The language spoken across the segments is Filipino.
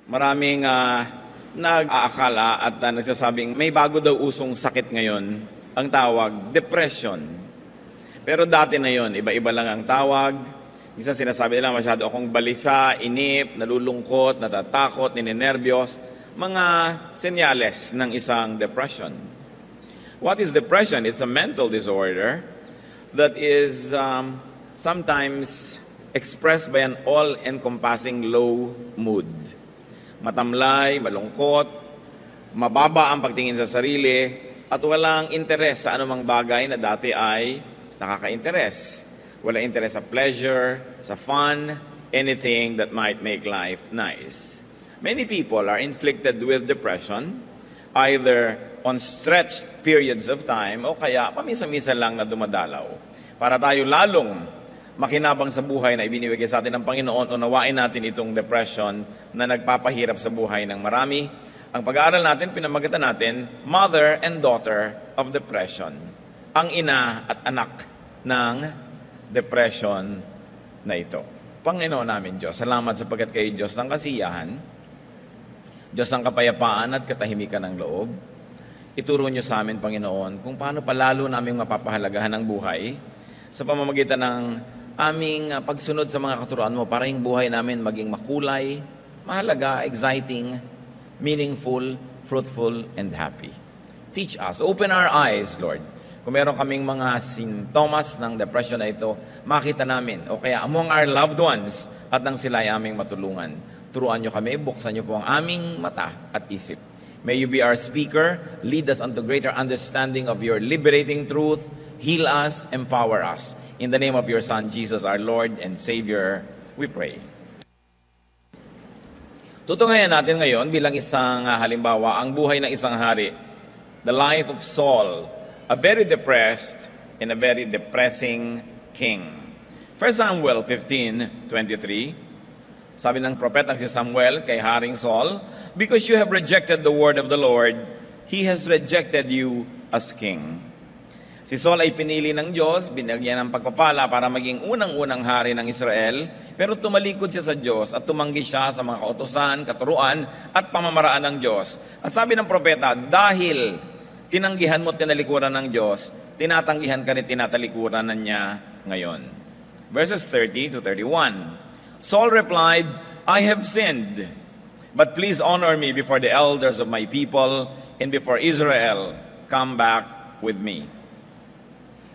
Maraming nag-aakala at nagsasabing may bago daw usong sakit ngayon, ang tawag, depression. Pero dati na yon, iba-iba lang ang tawag. Minsan sinasabi nila masyado akong balisa, inip, nalulungkot, natatakot, ninenervyos. Mga senyales ng isang depression. What is depression? It's a mental disorder that is sometimes expressed by an all-encompassing low mood. Matamlay, malungkot, mababa ang pagtingin sa sarili, at walang interes sa anumang bagay na dati ay nakaka-interes. Walang interes sa pleasure, sa fun, anything that might make life nice. Many people are inflicted with depression, either on stretched periods of time o kaya paminsan-minsan lang na dumadalaw. Para tayo lalong makinabang sa buhay na ibinibigay sa atin ng Panginoon, unawain natin itong depression na nagpapahirap sa buhay ng marami. Ang pag-aaral natin, pinamagatan natin, Mother and Daughter of Depression. Ang ina at anak ng depression na ito. Panginoon namin Diyos, salamat sapagkat kayo Diyos ng kasiyahan, Diyos ng kapayapaan at katahimikan ng loob. Ituro niyo sa amin, Panginoon, kung paano palalo namin mapapahalagahan ang buhay sa pamamagitan ng aming pagsunod sa mga katuruan mo para yung buhay namin maging makulay, mahalaga, exciting, meaningful, fruitful, and happy. Teach us. Open our eyes, Lord. Kung meron kaming mga sintomas ng depression na ito, makita namin, o kaya among our loved ones, at nang sila ay aming matulungan. Turuan niyo kami, buksan niyo po ang aming mata at isip. May you be our speaker, lead us unto greater understanding of your liberating truth, heal us, empower us. In the name of your Son, Jesus, our Lord and Savior, we pray. Tutunghayan natin ngayon bilang isang halimbawa ang buhay ng isang hari. The life of Saul, a very depressed and a very depressing king. 1 Samuel 15:23, sabi ng propetang si Samuel kay Haring Saul, because you have rejected the word of the Lord, He has rejected you as king. Si Saul ay pinili ng Diyos, binigyan ng pagpapala para maging unang-unang hari ng Israel, pero tumalikod siya sa Diyos at tumanggi siya sa mga kautusan, katuruan at pamamaraan ng Diyos. At sabi ng propeta, dahil tinanggihan mo at tinalikuran ng Diyos, tinatanggihan ka rin tinatalikuran na niya ngayon. Verses 30 to 31. Saul replied, I have sinned, but please honor me before the elders of my people and before Israel. Come back with me.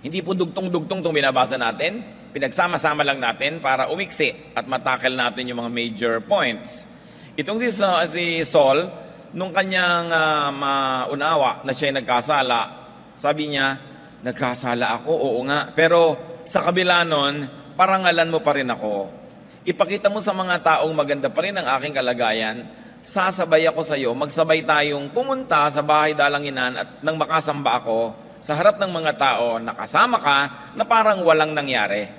Hindi po dugtong-dugtong itong binabasa natin. Pinagsama-sama lang natin para umiksi at matakal natin yung mga major points. Itong si Saul, nung kanyang maunawa na siya nagkasala, sabi niya, nagkasala ako, oo nga. Pero sa kabila nun, parangalan mo pa rin ako. Ipakita mo sa mga taong maganda pa rin ang aking kalagayan, sasabay ako sa iyo, magsabay tayong pumunta sa bahay dalanginan at nang makasamba ako, sa harap ng mga tao, nakasama ka na parang walang nangyari.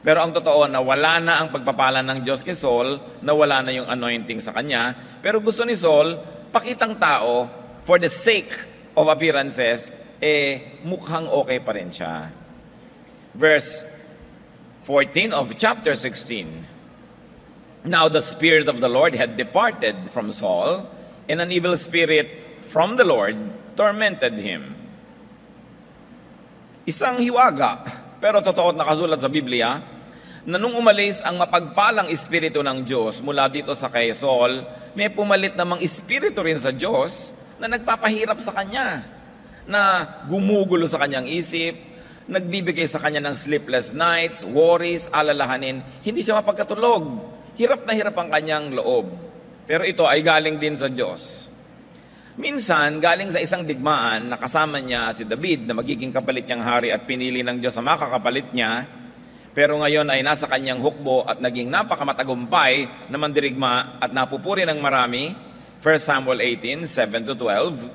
Pero ang totoo, nawala na ang pagpapala ng Diyos kay Saul, nawala na yung anointing sa kanya. Pero gusto ni Saul, pakitang tao, for the sake of appearances, mukhang okay pa rin siya. Verse 14 of chapter 16. Now the Spirit of the Lord had departed from Saul, and an evil spirit from the Lord tormented him. Isang hiwaga, pero totoo at nakasulat sa Biblia, na nung umalis ang mapagpalang espiritu ng Diyos mula dito sa kay Saul, may pumalit namang espiritu rin sa Diyos na nagpapahirap sa kanya, na gumugulo sa kanyang isip, nagbibigay sa kanya ng sleepless nights, worries, alalahanin, hindi siya mapagkatulog. Hirap na hirap ang kanyang loob. Pero ito ay galing din sa Diyos. Minsan, galing sa isang digmaan, nakasama niya si David na magiging kapalit niyang hari at pinili ng Diyos sa makakapalit niya, pero ngayon ay nasa kanyang hukbo at naging napakamatagumpay na mandirigma at napupuri ng marami. 1 Samuel 18:7-12.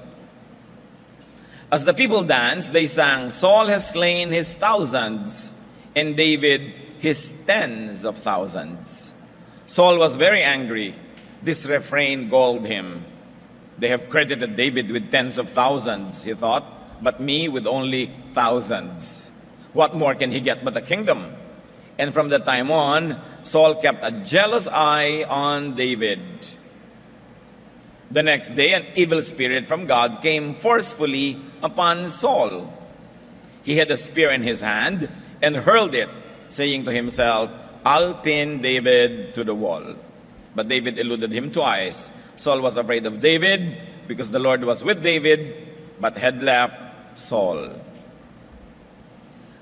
As the people danced, they sang, Saul has slain his thousands, and David his tens of thousands. Saul was very angry. This refrain galled him. They have credited David with tens of thousands, he thought, but me with only thousands. What more can he get but a kingdom? And from that time on, Saul kept a jealous eye on David. The next day, an evil spirit from God came forcefully upon Saul. He had a spear in his hand and hurled it, saying to himself, "I'll pin David to the wall." But David eluded him twice. Saul was afraid of David because the Lord was with David, but had left Saul.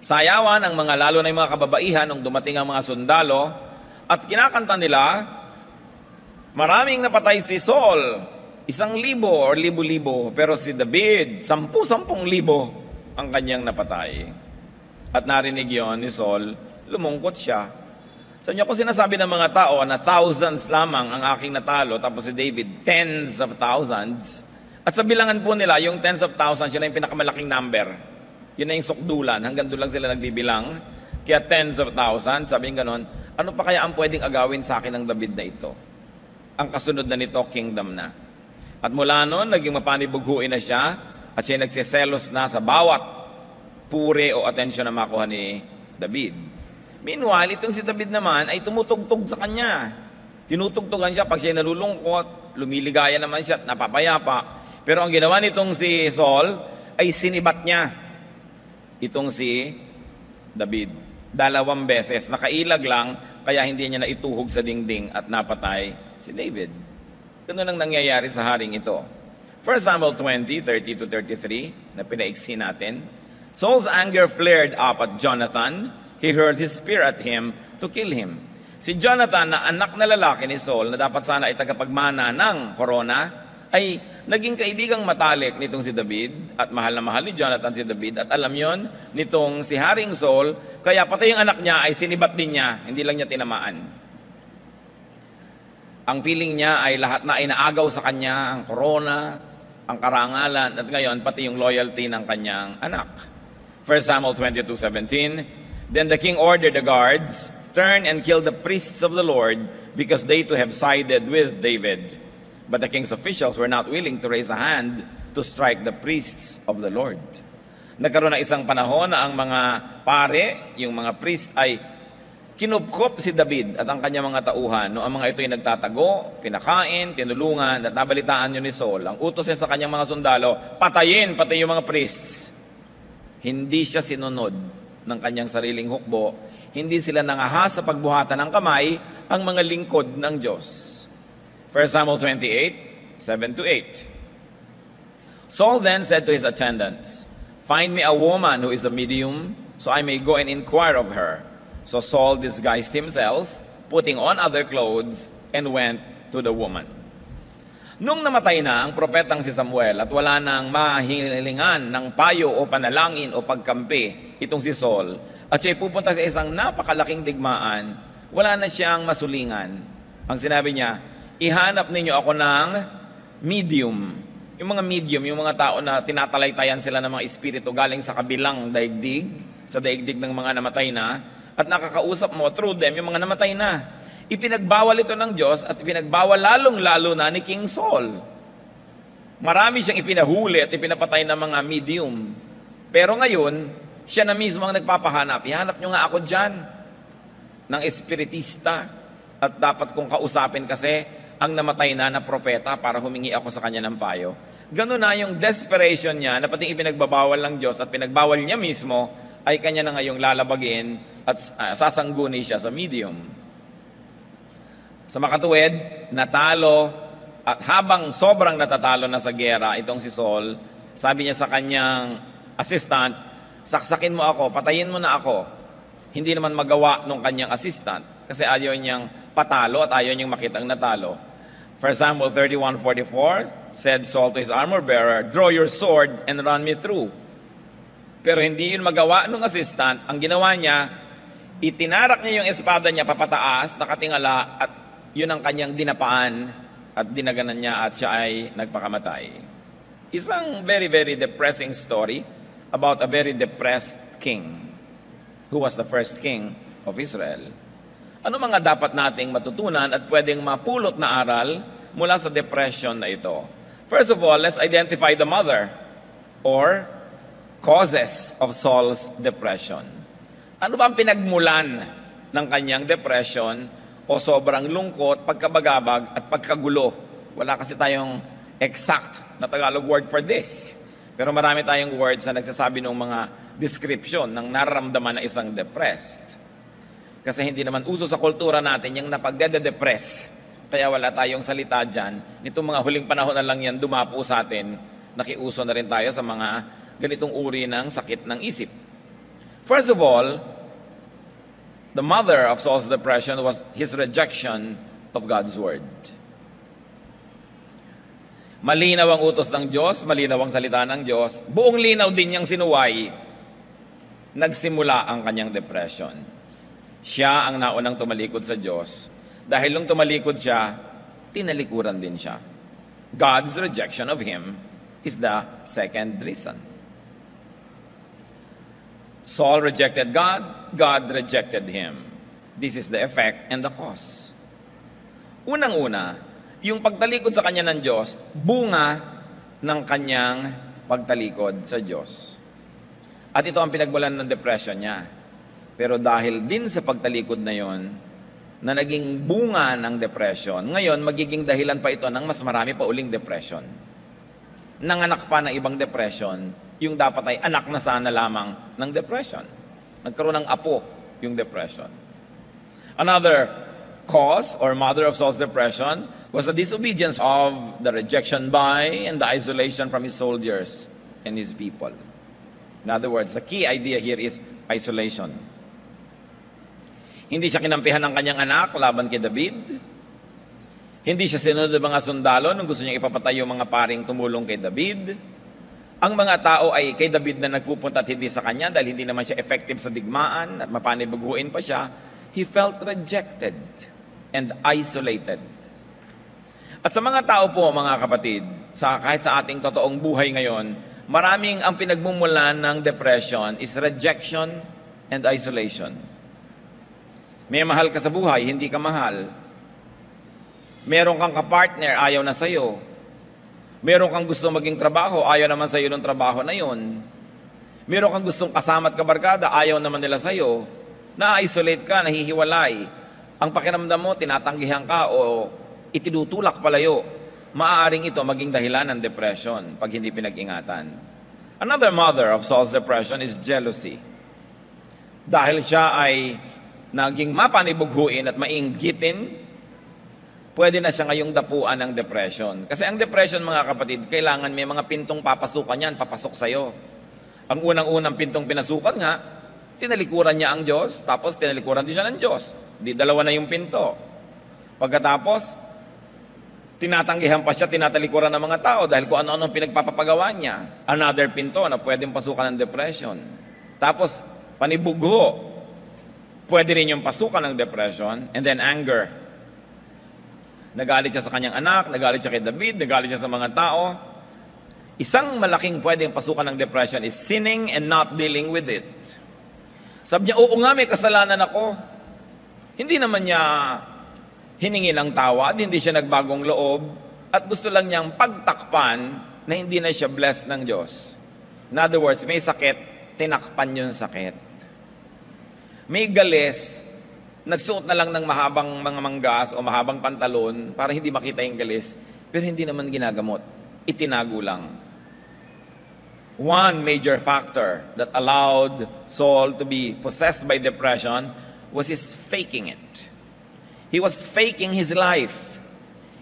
Sayawan ang mga lalo na yung mga kababaihan nung dumating ang mga sundalo at kinakanta nila, maraming napatay si Saul, 1,000 or libo-libo, pero si David, 10,000 ang kanyang napatay. At narinig yon ni Saul, lumungkot siya. Sa inyo ko sinasabi ng mga tao na thousands lamang ang aking natalo, tapos si David, tens of thousands. At sa bilangan po nila, yung tens of thousands, yun na yung pinakamalaking number. Yun na yung sukdulan, hanggang doon lang sila nagbibilang. Kaya tens of thousands, sabi yung ganon, ano pa kaya ang pwedeng agawin sa akin ng David na ito? Ang kasunod na nito, kingdom na. At mula noon, naging mapanibughuin na siya, at siya nagsiselos na sa bawat puri o atensyon na makuha ni David. Meanwhile, itong si David naman ay tumutugtog sa kanya. Tinutugtugan siya pag siya nalulungkot, lumiligaya naman siya at napapayapa. Pero ang ginawa nitong si Saul ay sinibat niya itong si David. 2 beses, nakailag lang, kaya hindi niya naituhog sa dingding at napatay si David. Ganun ang nangyayari sa haring ito. 1 Samuel 20, 30-33, na pinaiksi natin. Saul's anger flared up at Jonathan. He hurled his spear at him to kill him. Si Jonathan, na anak na lalaki ni Saul, na dapat sana ay tagapagmana ng korona, ay naging kaibigang matalik nitong si David, at mahal na mahal ni Jonathan si David, at alam yon nitong si Haring Saul, kaya pati yung anak niya ay sinibat din niya, hindi lang niya tinamaan. Ang feeling niya ay lahat na ay naagaw sa kanya, ang korona, ang karangalan, at ngayon pati yung loyalty ng kanyang anak. 1 Samuel 22:17, Then the king ordered the guards, turn and kill the priests of the Lord, because they too have sided with David. But the king's officials were not willing to raise a hand to strike the priests of the Lord. Nagkaroon na isang panahon na ang mga pare, yung mga priest ay kinupkop si David at ang kanyang mga tauhan. No, ang mga ito ay nagtatago, pinakain, tinulungan, at nabalitaan yun ni Saul. Ang utos niya sa kanyang mga sundalo, patayin pati yung mga priests. Hindi siya sinunod ng kanyang sariling hukbo, hindi sila nangahas sa pagbuhatan ng kamay ang mga lingkod ng Diyos. 1 Samuel 28, 7-8. Saul then said to his attendants, "Find me a woman who is a medium, so I may go and inquire of her." So Saul disguised himself, putting on other clothes, and went to the woman. Nung namatay na ang propetang si Samuel at wala nang mahilingan ng payo o panalangin o pagkampi itong si Saul, at siya pupunta sa isang napakalaking digmaan, wala na siyang masulingan. Ang sinabi niya, ihanap ninyo ako ng medium. Yung mga medium, yung mga tao na tinatalaytayan sila ng mga espiritu galing sa kabilang daigdig, sa daigdig ng mga namatay na, at nakakausap mo through them yung mga namatay na. Ipinagbawal ito ng Diyos at ipinagbawal lalong-lalo na ni King Saul. Marami siyang ipinahuli at ipinapatay ng mga medium. Pero ngayon, siya na mismo ang nagpapahanap. Ihanap nyo nga ako dyan ng espiritista at dapat kong kausapin kasi ang namatay na propeta para humingi ako sa kanya ng payo. Ganun na yung desperation niya na pati ipinagbabawal ng Diyos at pinagbawal niya mismo ay kanya na ngayong lalabagin at sasangguni siya sa medium. Sa makatuwid, natalo at habang sobrang natatalo na sa gera itong si Saul, sabi niya sa kanyang assistant, saksakin mo ako, patayin mo na ako. Hindi naman magawa nung kanyang assistant kasi ayaw niyang patalo at ayaw niyang makitang natalo. 1 Samuel 31:44 said Saul to his armor bearer, "Draw your sword and run me through." Pero hindi yun magawa nung assistant. Ang ginawa niya, itinarak niya yung espada niya papataas, nakatingala, at yun ang kanyang dinapaan at dinaganan niya at siya ay nagpakamatay. Isang very, very depressing story about a very depressed king who was the first king of Israel. Ano mga dapat nating matutunan at pwedeng mapulot na aral mula sa depression na ito? First of all, let's identify the mother or causes of Saul's depression. Ano ba ang pinagmulan ng kanyang depression o sobrang lungkot, pagkabagabag at pagkagulo? Wala kasi tayong exact na Tagalog word for this. Pero marami tayong words na nagsasabi ng mga description ng nararamdaman na isang depressed. Kasi hindi naman uso sa kultura natin yung napagdede-depress. Kaya wala tayong salita dyan. Nitong mga huling panahon na lang yan, dumapo sa atin. Nakiuso na rin tayo sa mga ganitong uri ng sakit ng isip. First of all, the mother of Saul's depression was his rejection of God's word. Malinaw ang utos ng Diyos, malinaw ang salita ng Diyos, buong linaw din niyang sinuway, nagsimula ang kanyang depression. Siya ang naunang tumalikod sa Diyos. Dahil nung tumalikod siya, tinalikuran din siya. God's rejection of him is the second reason. Saul rejected God, God rejected him. This is the effect and the cause. Unang-una, yung pagtalikod sa kanya ng Diyos, bunga ng kanyang pagtalikod sa Diyos. At ito ang pinagmulan ng depression niya. Pero dahil din sa pagtalikod na yon, na naging bunga ng depression, ngayon magiging dahilan pa ito ng mas marami pa uling depression. Nanganak pa ng ibang depression, yung dapat ay anak na sana lamang ng depression. Nagkaroon ng apo yung depression. Another cause or mother of Saul's depression was the disobedience of the rejection by and the isolation from his soldiers and his people. In other words, the key idea here is isolation. Hindi siya kinampihan ng kanyang anak laban kay David. Hindi siya sinunod ng mga sundalo nung gusto niyang ipapatay yung mga paring tumulong kay David. Ang mga tao ay kay David na nagpupunta at hindi sa kanya dahil hindi naman siya effective sa digmaan at mapanibaguin pa siya. He felt rejected and isolated. At sa mga tao po, mga kapatid, kahit sa ating totoong buhay ngayon, maraming ang pinagmumulan ng depression is rejection and isolation. May mahal ka sa buhay, hindi ka mahal. Meron kang kapartner, ayaw na sa'yo. Meron kang gusto maging trabaho, ayaw naman sa'yo ng trabaho na yun. Meron kang gustong kasama at kabarkada, ayaw naman nila sa'yo. Na-isolate ka, nahihiwalay. Ang pakiramdam mo, tinatanggihan ka o itinutulak palayo. Maaaring ito maging dahilan ng depression pag hindi pinag-ingatan. Another mother of Saul's depression is jealousy. Dahil siya ay naging mapanibughuin at mainggitin, pwede na siya ngayong dapuan ng depression. Kasi ang depression, mga kapatid, kailangan may mga pintong papasukan yan, papasok sa'yo. Ang unang-unang pintong pinasukan nga, tinalikuran niya ang Diyos, tapos tinalikuran din siya ng Diyos. Dalawa na yung pinto. Pagkatapos, tinatanggihan pa siya, tinatalikuran ng mga tao dahil kung ano-ano pinagpapagawa niya. Another pinto na pwedeng pasukan ng depression. Tapos, panibugho. Pwede rin yung pasukan ng depression. And then anger. Nagalit siya sa kanyang anak, nagalit siya kay David, nagalit siya sa mga tao. Isang malaking pwedeng pasukan ng depression is sinning and not dealing with it. Sabi niya, oo nga, may kasalanan ako. Hindi naman niya hiningi ng tawad, hindi siya nagbagong loob, at gusto lang niyang pagtakpan na hindi na siya blessed ng Diyos. In other words, may sakit, tinakpan yung sakit. May galis, nagsuot na lang ng mahabang mga manggas o mahabang pantalon para hindi makita yung galis, pero hindi naman ginagamot. Itinago lang. One major factor that allowed Saul to be possessed by depression was his faking it. He was faking his life.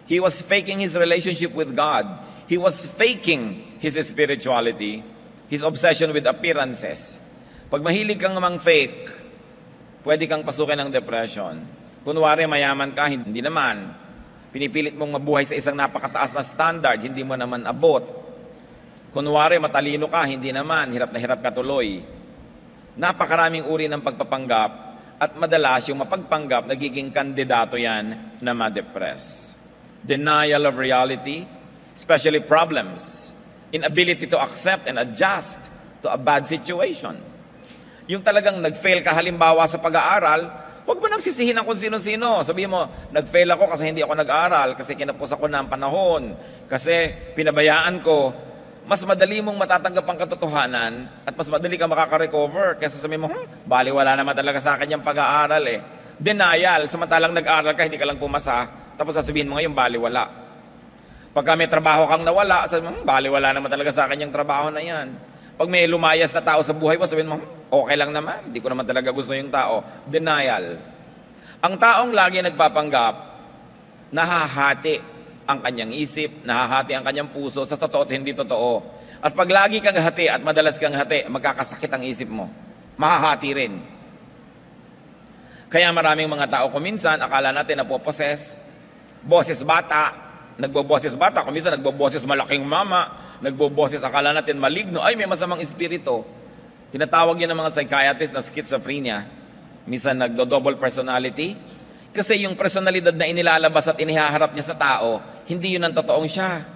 He was faking his relationship with God. He was faking his spirituality, his obsession with appearances. Pag mahilig kang namang fake, pwede kang pasukin ng depression. Kunwari mayaman ka, hindi naman. Pinipilit mong mabuhay sa isang napakataas na standard, hindi mo naman abot. Kunwari matalino ka, hindi naman, hirap na hirap ka tuloy. Napakaraming uri ng pagpapanggap at madalas yung mapagpanggap, nagiging kandidato yan na ma-depress. Denial of reality, especially problems, inability to accept and adjust to a bad situation. Yung talagang nag-fail ka halimbawa sa pag-aaral, huwag mo nang sisihin ang kung sino-sino. Sabihin mo, nag-fail ako kasi hindi ako nag-aaral, kasi kinapos ako ng panahon, kasi pinabayaan ko. Mas madali mong matatanggap ang katotohanan at mas madali ka makaka-recover kaysa sabihin mo, baliwala naman talaga sa akin yung pag-aaral eh. Denial, samantalang nag-aaral ka, hindi ka lang pumasa, tapos sasabihin mo ngayon, baliwala. Pagka may trabaho kang nawala, sabi mo, baliwala naman talaga sa akin yung trabaho na yan. Pag may lumayas na tao sa buhay mo, sabihin mo, okay lang naman, hindi ko naman talaga gusto yung tao. Denial. Ang taong lagi nagpapanggap, nahahati ang kanyang isip, nahahati ang kanyang puso sa totoo at hindi totoo. At pag lagi kang hati at madalas kang hati, magkakasakit ang isip mo. Mahahati rin. Kaya maraming mga tao kuminsan, akala natin napoposes, boses bata, nagboboses bata, kuminsan nagboboses malaking mama, nagboboses akala natin maligno, ay may masamang espiritu. Tinatawag yun ng mga psychiatrist na schizophrenia. Minsan nagdo-double personality. Kasi yung personalidad na inilalabas at inihaharap niya sa tao, hindi yun ang totoong siya.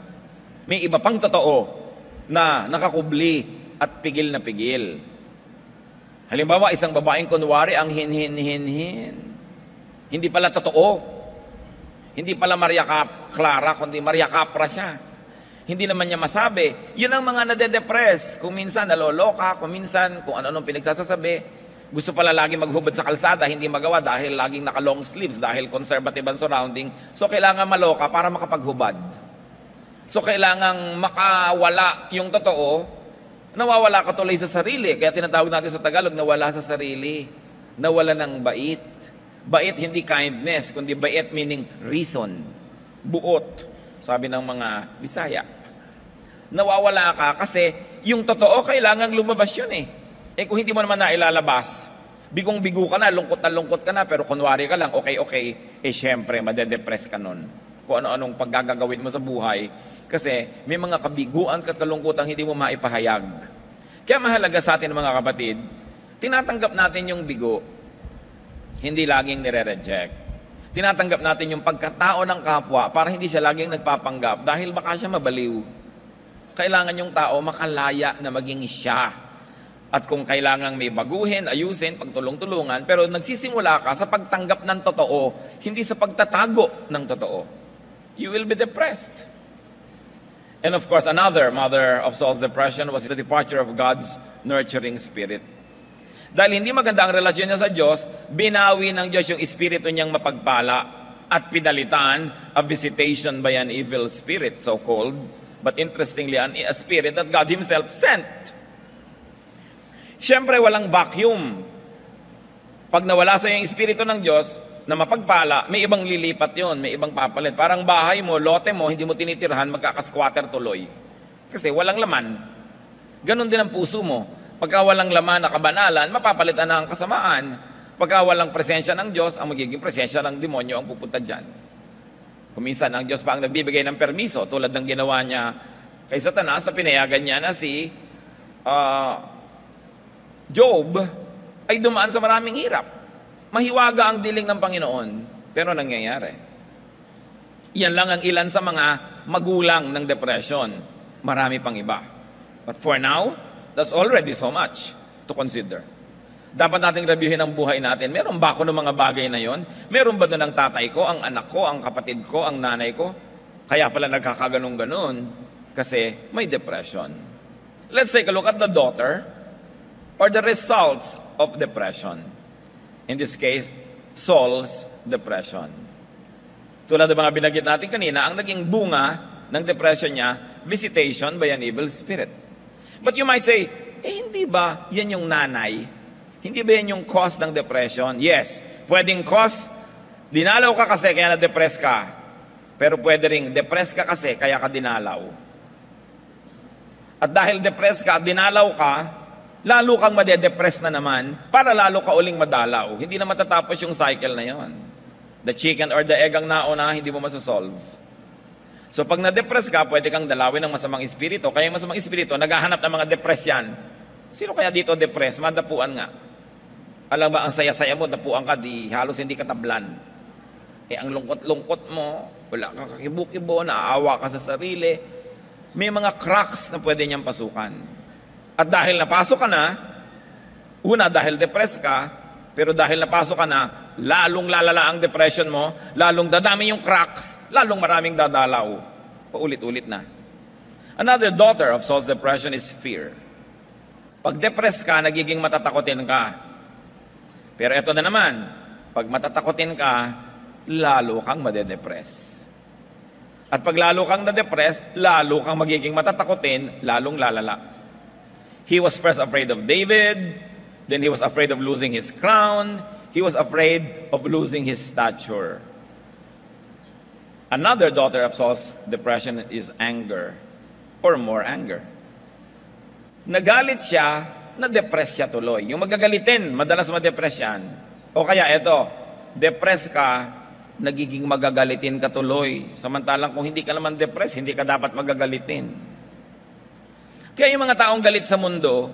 May iba pang totoo na nakakubli at pigil na pigil. Halimbawa, isang babaeng kunwari ang hin-hin-hin-hin. Hindi pala totoo. Hindi pala Maria Clara, kundi Maria Capra siya. Hindi naman niya masabi. Yun ang mga nade-depress. Kung minsan naloloka, kung minsan kung ano-anong pinagsasasabi. Gusto pala lagi maghubad sa kalsada, hindi magawa dahil laging naka-long sleeves, dahil conservative ang surrounding. So kailangan maloka para makapaghubad. So kailangan makawala yung totoo, nawawala ka tuloy sa sarili. Kaya tinatawag natin sa Tagalog, nawala sa sarili. Nawala ng bait. Bait hindi kindness, kundi bait meaning reason. Buot, sabi ng mga Bisaya. Nawawala ka kasi yung totoo kailangan lumabas yun eh. Eh kung hindi mo naman nailalabas, bigong-bigo ka na lungkot ka na, pero kunwari ka lang, okay, eh syempre, madedepress ka nun. Kung ano-anong paggagawin mo sa buhay, kasi may mga kabiguan at kalungkutan hindi mo maipahayag. Kaya mahalaga sa atin mga kapatid, tinatanggap natin yung bigo, hindi laging nire-reject. Tinatanggap natin yung pagkatao ng kapwa para hindi siya laging nagpapanggap dahil baka siya mabaliw. Kailangan yung tao makalaya na maging siya. At kung kailangang may baguhin, ayusin, pagtulong-tulungan, pero nagsisimula ka sa pagtanggap ng totoo, hindi sa pagtatago ng totoo. You will be depressed. And of course, another mother of Saul's depression was the departure of God's nurturing spirit. Dahil hindi maganda ang relasyon niya sa Diyos, binawi ng Diyos yung espiritu niyang mapagpala at pinalitan a visitation by an evil spirit, so-called, but interestingly, a spirit that God Himself sent. Siyempre, walang vacuum. Pag nawala sa yung espiritu ng Diyos na mapagpala, may ibang lilipat yon, may ibang papalit. Parang bahay mo, lote mo, hindi mo tinitirhan, magkaka-squatter tuloy. Kasi walang laman. Ganon din ang puso mo. Pagka walang laman na kabanalan, mapapalitan na ang kasamaan. Pagka walang presensya ng Diyos, ang magiging presensya ng demonyo ang pupunta dyan. Kuminsan, ang Diyos pa ang nagbibigay ng permiso, tulad ng ginawa niya kay Satanas, sa pinayagan niya na si Job ay dumaan sa maraming hirap. Mahiwaga ang diling ng Panginoon, pero nangyayari. Yan lang ang ilan sa mga magulang ng depression. Marami pang iba. But for now, that's already so much to consider. Dapat nating reviewin ang buhay natin. Meron ba ako ng mga bagay na yon? Meron ba doon ang tatay ko, ang anak ko, ang kapatid ko, ang nanay ko? Kaya pala nagkakaganong-ganon kasi may depression. Let's take a look at the daughter or the results of depression. In this case, Saul's depression. Tulad ng mga binanggit natin kanina, ang naging bunga ng depression niya, visitation by an evil spirit. But you might say, hindi ba yan yung nanay? Hindi ba yan yung cause ng depression? Yes, pwedeng cause, dinalaw ka kasi kaya na-depress ka. Pero pwede ring depress ka kasi kaya ka dinalaw. At dahil depress ka at dinalaw ka, lalo kang madedepress na naman para lalo ka uling madalaw. Hindi na matatapos yung cycle na yon. The chicken or the egg ang nauna, hindi mo masasolve. So pag na-depress ka, pwede kang dalawin ng masamang espiritu. Kaya yung masamang espiritu, naghahanap ng mga depress yan. Sino kaya dito depress? Madapuan nga. Alam ba, ang saya-saya mo, dapuan ka, di halos hindi ka tablan. Eh, ang lungkot-lungkot mo, wala kang kakibu-kibo, naaawa ka sa sarili. May mga cracks na pwede niyang pasukan. At dahil napasok ka na, una dahil depressed ka, pero dahil napasok ka na, lalong lalala ang depression mo, lalong dadami yung cracks, lalong maraming dadalaw. Paulit-ulit na. Another daughter of Saul's depression is fear. Pag depressed ka, nagiging matatakotin ka. Pero ito na naman, pag matatakotin ka, lalo kang madedepress. At pag lalo kang na-depress, lalo kang magiging matatakotin, lalong lalala. He was first afraid of David, then he was afraid of losing his crown, he was afraid of losing his stature. Another daughter of Saul's depression is anger, or more anger. Nagalit siya, na-depress siya tuloy. Yung magagalitin, madalas ma-depress yan. O kaya eto, depress ka, nagiging magagalitin ka tuloy. Samantalang kung hindi ka naman depressed, hindi ka dapat magagalitin. Kaya yung mga taong galit sa mundo,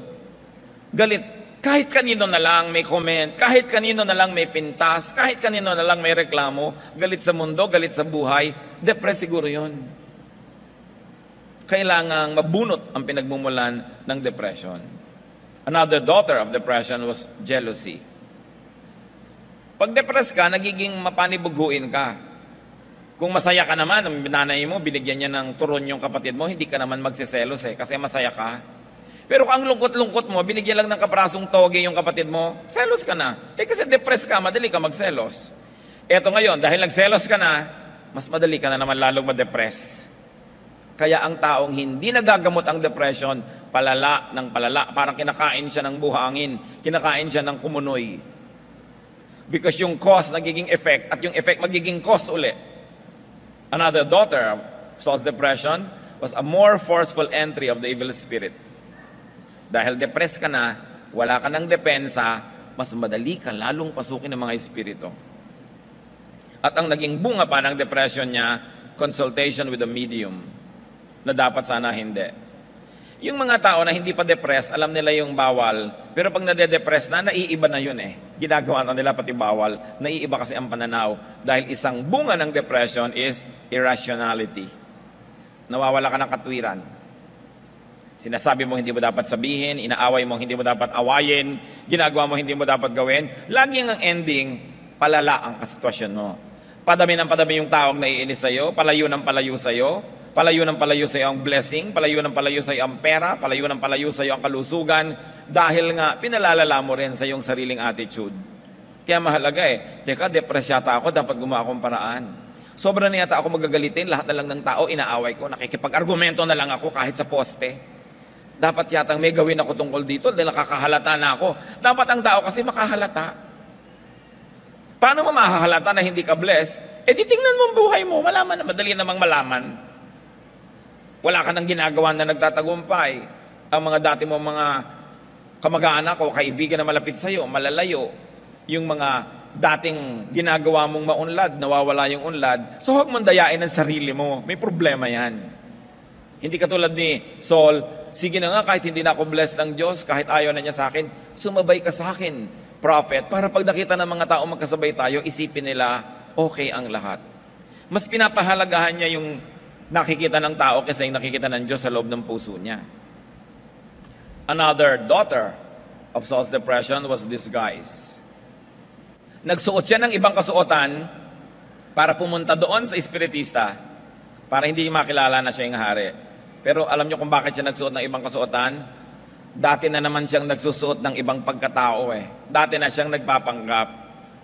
galit kahit kanino na lang may comment, kahit kanino na lang may pintas, kahit kanino na lang may reklamo, galit sa mundo, galit sa buhay, depressed siguro yun. Kailangang mabunot ang pinagmumulan ng depression. Another daughter of depression was jealousy. Pag depressed ka, nagiging mapanibughuin ka. Kung masaya ka naman, ang nanay mo, binigyan niya ng turon yung kapatid mo, hindi ka naman magsiselos kasi masaya ka. Pero kung ang lungkot-lungkot mo, binigyan lang ng kaprasong toge yung kapatid mo, selos ka na. Kasi depressed ka, madali ka magselos. Eto ngayon, dahil nagselos ka na, mas madali ka na naman lalong ma-depress. Kaya ang taong hindi nagagamot ang depression, palala ng palala. Parang kinakain siya ng buhangin, kinakain siya ng kumunoy. Because yung cause nagiging effect at yung effect magiging cause uli. Another daughter of Saul's depression was a more forceful entry of the evil spirit. Dahil depressed ka na, wala ka ng depensa, mas madali ka lalong pasukin ng mga espiritu. At ang naging bunga pa ng depression niya, consultation with a medium, na dapat sana hindi. Yung mga tao na hindi pa depressed, alam nila yung bawal, pero pag nade-depress na, naiiba na yun eh. Ginagawa na nila pati bawal, naiiba kasi ang pananaw. Dahil isang bunga ng depression is irrationality. Nawawala ka ng katwiran. Sinasabi mo hindi mo dapat sabihin, inaaway mo hindi mo dapat awayin, ginagawa mo hindi mo dapat gawin. Laging ang ending, palala ang kasitwasyon mo. Padami ng padami yung taong naiinis sa'yo, palayo ng palayo sa'yo, palayo ng palayo sa iyo ang blessing, palayo ng palayo sa iyo ang pera, palayo ng palayo sa iyo ang kalusugan, dahil nga pinalalala mo rin sa iyong sariling attitude. Kaya mahalaga teka, depressed yata ako, dapat gumawa akong paraan. Sobra na yata ako magagalitin, lahat na lang ng tao, inaaway ko, nakikipag-argumento na lang ako kahit sa poste. Dapat yata may gawin ako tungkol dito, dahil nakakahalata na ako. Dapat ang tao kasi makahalata. Paano mo mahahalata na hindi ka blessed? Di tingnan mo ang buhay mo, malaman na, madali namang malaman. Wala ka nang ginagawa na nagtatagumpay. Ang mga dati mo mga kamag-anak o kaibigan na malapit sa iyo, malalayo. Yung mga dating ginagawa mong maunlad, nawawala yung unlad. So huwag mong dayain ang sarili mo. May problema yan. Hindi katulad ni Saul, sige na nga kahit hindi na ako blessed ng Diyos, kahit ayaw na niya sa akin, sumabay ka sa akin, prophet, para pag nakita ng mga tao magkasabay tayo, isipin nila, okay ang lahat. Mas pinapahalagahan niya yung nakikita ng tao kasi yung nakikita ng Diyos sa loob ng puso niya. Another daughter of Saul's depression was disguise. Nagsuot siya ng ibang kasuotan para pumunta doon sa espiritista para hindi makilala na siya yung hari. Pero alam niyo kung bakit siya nagsuot ng ibang kasuotan? Dati na naman siyang nagsusuot ng ibang pagkatao Dati na siyang nagpapanggap.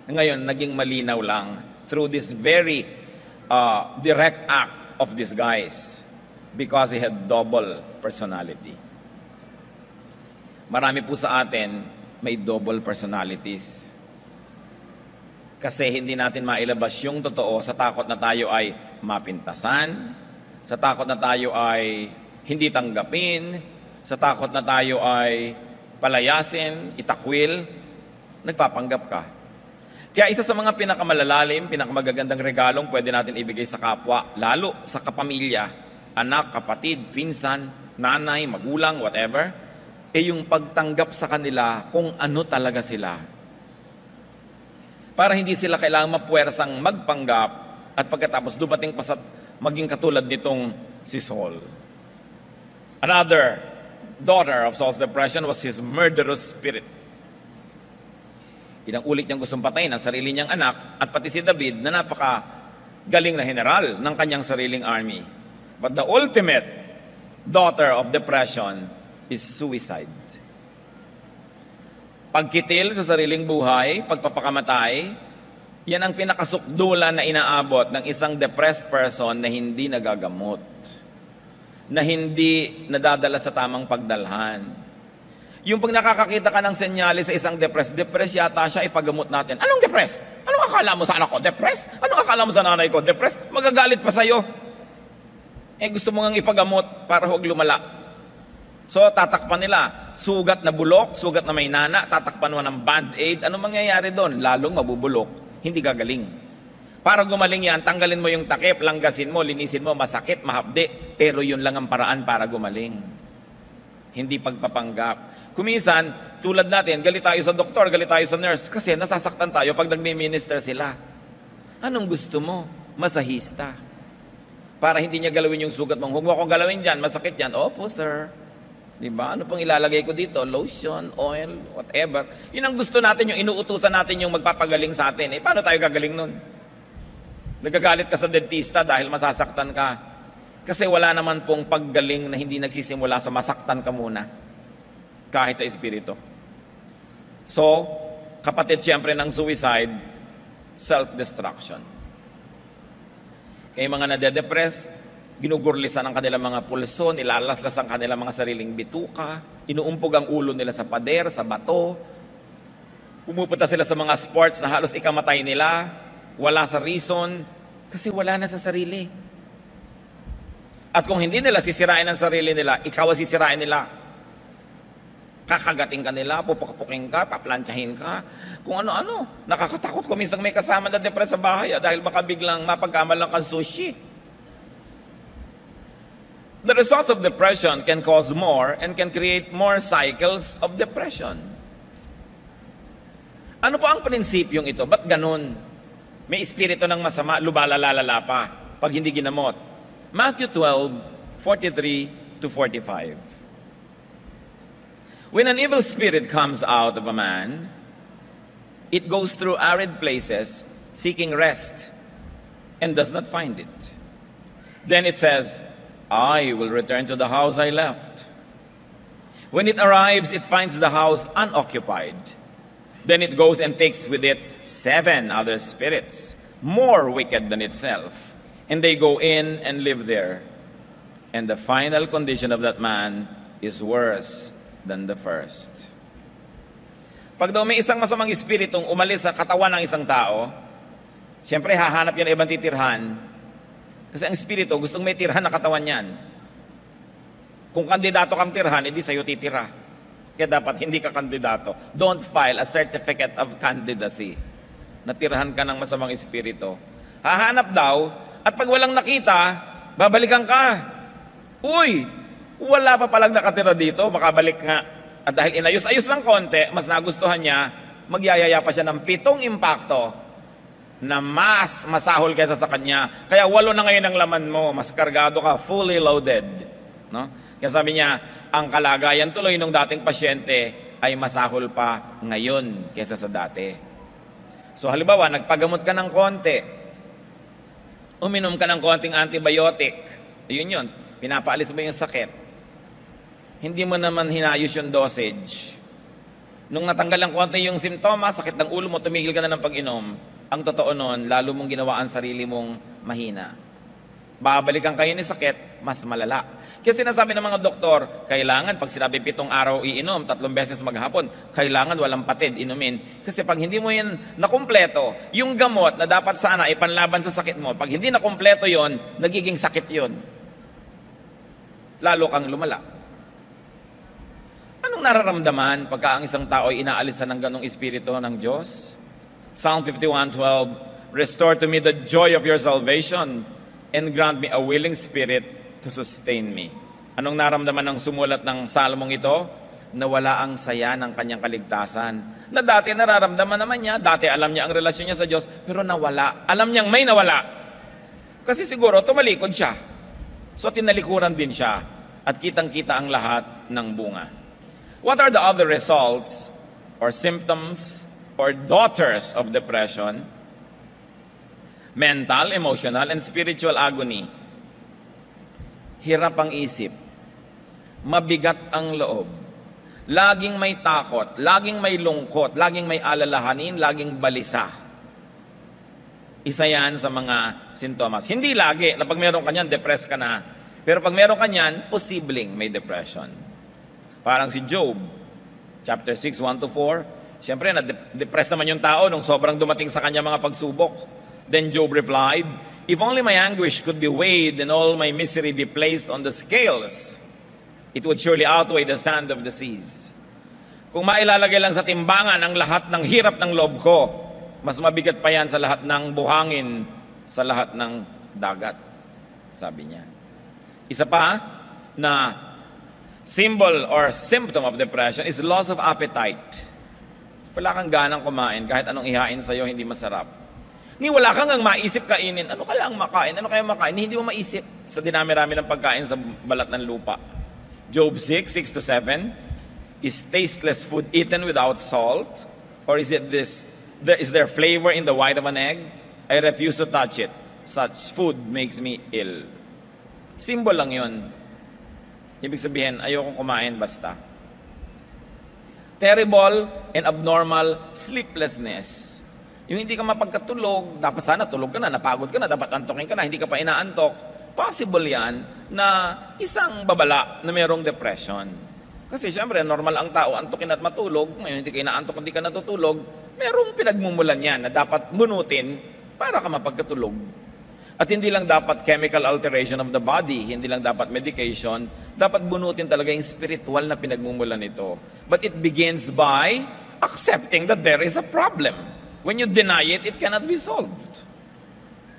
Ngayon, naging malinaw lang through this very direct act of disguise because he had double personality. Marami po sa atin may double personalities. Kasi hindi natin mailabas yung totoo sa takot na tayo ay mapintasan, sa takot na tayo ay hindi tanggapin, sa takot na tayo ay palayasin, itakwil, nagpapanggap ka. Kaya isa sa mga pinakamalalalim, pinakamagagandang regalong pwede natin ibigay sa kapwa, lalo sa kapamilya, anak, kapatid, pinsan, nanay, magulang, whatever, yung pagtanggap sa kanila kung ano talaga sila. Para hindi sila kailangang mapuwersang magpanggap at pagkatapos dumating pa sa maging katulad nitong si Saul. Another daughter of Saul's depression was his murderous spirit. Ilang ulit niyang gustong patayin ang sarili niyang anak at pati si David na napaka-galing na general ng kanyang sariling army. But the ultimate daughter of depression is suicide. Pagkitil sa sariling buhay, pagpapakamatay, Yan ang pinakasukdulan na inaabot ng isang depressed person na hindi nagagamot, na hindi nadadala sa tamang pagdalhan. Yung pag nakakakita ka ng senyales sa isang depressed yata siya, ipagamot natin. Anong depressed? Anong akala mo sa anak ko? Depressed? Anong akala mo sa nanay ko? Depressed? Magagalit pa sa'yo. Gusto mo ngang ipagamot para huwag lumala. So, tatakpan nila. Sugat na bulok, sugat na may nana, tatakpan mo ng band-aid. Anong mangyayari doon? Lalong mabubulok. Hindi gagaling. Para gumaling yan, tanggalin mo yung takip, langgasin mo, linisin mo, masakit, mahapde. Pero yun lang ang paraan para gumaling. Hindi pagpapanggap. Kuminsan, tulad natin, galit tayo sa doktor, galit tayo sa nurse, kasi nasasaktan tayo pag nagmi-minister sila. Anong gusto mo? Masahista. Para hindi niya galawin yung sugat mo. Huwag mo akong galawin dyan, masakit yan. Opo, sir. Diba? Ano pong ilalagay ko dito? Lotion, oil, whatever. Yun ang gusto natin, yung inuutusan natin yung magpapagaling sa atin. Paano tayo gagaling nun? Nagagalit ka sa dentista dahil masasaktan ka. Kasi wala naman pong paggaling na hindi nagsisimula sa masaktan ka muna. Kahit sa espiritu. So, kapatid siyempre ng suicide, self-destruction. Kaya mga nade-depress, ginugurlisan ang kanilang mga pulso, nilalaslas ang kanilang mga sariling bituka, inuumpog ang ulo nila sa pader, sa bato, pumupunta sila sa mga sports na halos ikamatay nila, wala sa reason, kasi wala na sa sarili. At kung hindi nila sisirain ang sarili nila, ikaw ang sisirain nila. Kakagating ka nila, pupukpukin ka, paplantsahin ka, kung ano-ano. Nakakatakot kung minsan may kasama na depress sa bahay dahil baka biglang mapagkamalang kang sushi. The results of depression can cause more and can create more cycles of depression. Ano pa ang prinsipyong ito? Ba't ganun? May espiritu ng masama, lumalalala pa pag hindi ginamot. Matthew 12:43-45. When an evil spirit comes out of a man, it goes through arid places seeking rest and does not find it. Then it says, I will return to the house I left. When it arrives, it finds the house unoccupied. Then it goes and takes with it 7 other spirits, more wicked than itself. And they go in and live there. And the final condition of that man is worse than the first. Pag daw may isang masamang espiritong umalis sa katawan ng isang tao, siyempre hahanap yan ibang titirhan. Kasi ang espiritu gustong may tirhan na katawan yan. Kung kandidato kang tirhan, edi sa'yo titira. Kaya dapat hindi ka kandidato. Don't file a certificate of candidacy. Natirhan ka ng masamang espiritu. Hahanap daw, at pag walang nakita, babalikan ka. Uy, wala pa palang nakatira dito, makabalik nga. At dahil inayos-ayos ng konti, mas nagustuhan niya, magyayaya pa siya ng 7 impacto na mas masahol kaysa sa kanya. Kaya 8 na ngayon ang laman mo, mas kargado ka, fully loaded. No? Kaya sabi niya, ang kalagayan tuloy ng dating pasyente ay masahol pa ngayon kaysa sa dati. So halimbawa, nagpagamot ka ng konti, uminom ka ng konting antibiotic, yun yun, pinapaalis mo yung sakit. Hindi mo naman hinayos yung dosage. Nung natanggal ng konti yung simptomas, sakit ng ulo mo, tumigil ka na ng pag-inom. Ang totoo nun, lalo mong ginawa ang sarili mong mahina. Babalikan kayo ni sakit, mas malala. Kasi sinasabi ng mga doktor, kailangan pag sinabi 7 araw iinom, 3 beses maghapon, kailangan walang patid inumin. Kasi pag hindi mo yan nakumpleto, yung gamot na dapat sana ipanlaban sa sakit mo, pag hindi nakumpleto yon, nagiging sakit yon. Lalo kang lumala. Anong nararamdaman pagka ang isang tao ay inaalisan ng ganong espiritu ng Diyos? Psalm 51:12, restore to me the joy of your salvation and grant me a willing spirit to sustain me. Anong naramdaman ng sumulat ng salmong ito? Nawala ang saya ng kanyang kaligtasan. Na dati nararamdaman naman niya, dati alam niya ang relasyon niya sa Diyos, pero nawala. Alam niyang may nawala. Kasi siguro tumalikod siya. So tinalikuran din siya. At kitang-kita ang lahat ng bunga. What are the other results or symptoms or daughters of depression? Mental, emotional, and spiritual agony. Hirap ang isip. Mabigat ang loob. Laging may takot, laging may lungkot, laging may alalahanin, laging balisa. Isa yan sa mga sintomas. Hindi lagi na pag meron ka niyan, depressed ka na. Pero pag meron ka niyan, posibleng may depression. Parang si Job, chapter 6, 1-4. Siyempre, na-depressed naman yung tao nung sobrang dumating sa kanya mga pagsubok. Then Job replied, "If only my anguish could be weighed and all my misery be placed on the scales, it would surely outweigh the sand of the seas." Kung mailalagay lang sa timbangan ang lahat ng hirap ng loob ko, mas mabigat pa yan sa lahat ng buhangin, sa lahat ng dagat, sabi niya. Isa pa na symbol or symptom of depression is loss of appetite. Wala kang ganang kumain, kahit anong ihain sa'yo, hindi masarap. Ni wala kang ang maisip kainin, ano kaya ang makain, ano kaya makain, hindi mo maisip sa dinami-rami ng pagkain sa balat ng lupa. Job 6, 6-7, is tasteless food eaten without salt? Or is there flavor in the white of an egg? I refuse to touch it. Such food makes me ill. Symbol lang yun. Ibig sabihin, ayokong kumain basta. Terrible and abnormal sleeplessness. Yung hindi ka mapagkatulog, dapat sana tulog ka na, napagod ka na, dapat antokin ka na, hindi ka pa inaantok. Possible yan na isang babala na mayroong depression. Kasi syempre, normal ang tao, antokin at matulog. Ngayon, hindi ka inaantok, hindi ka natutulog. Merong pinagmumulan yan na dapat bunutin para ka mapagkatulog. At hindi lang dapat chemical alteration of the body, hindi lang dapat medication, dapat bunutin talaga yung spiritual na pinagmumulan nito. But it begins by accepting that there is a problem. When you deny it, it cannot be solved.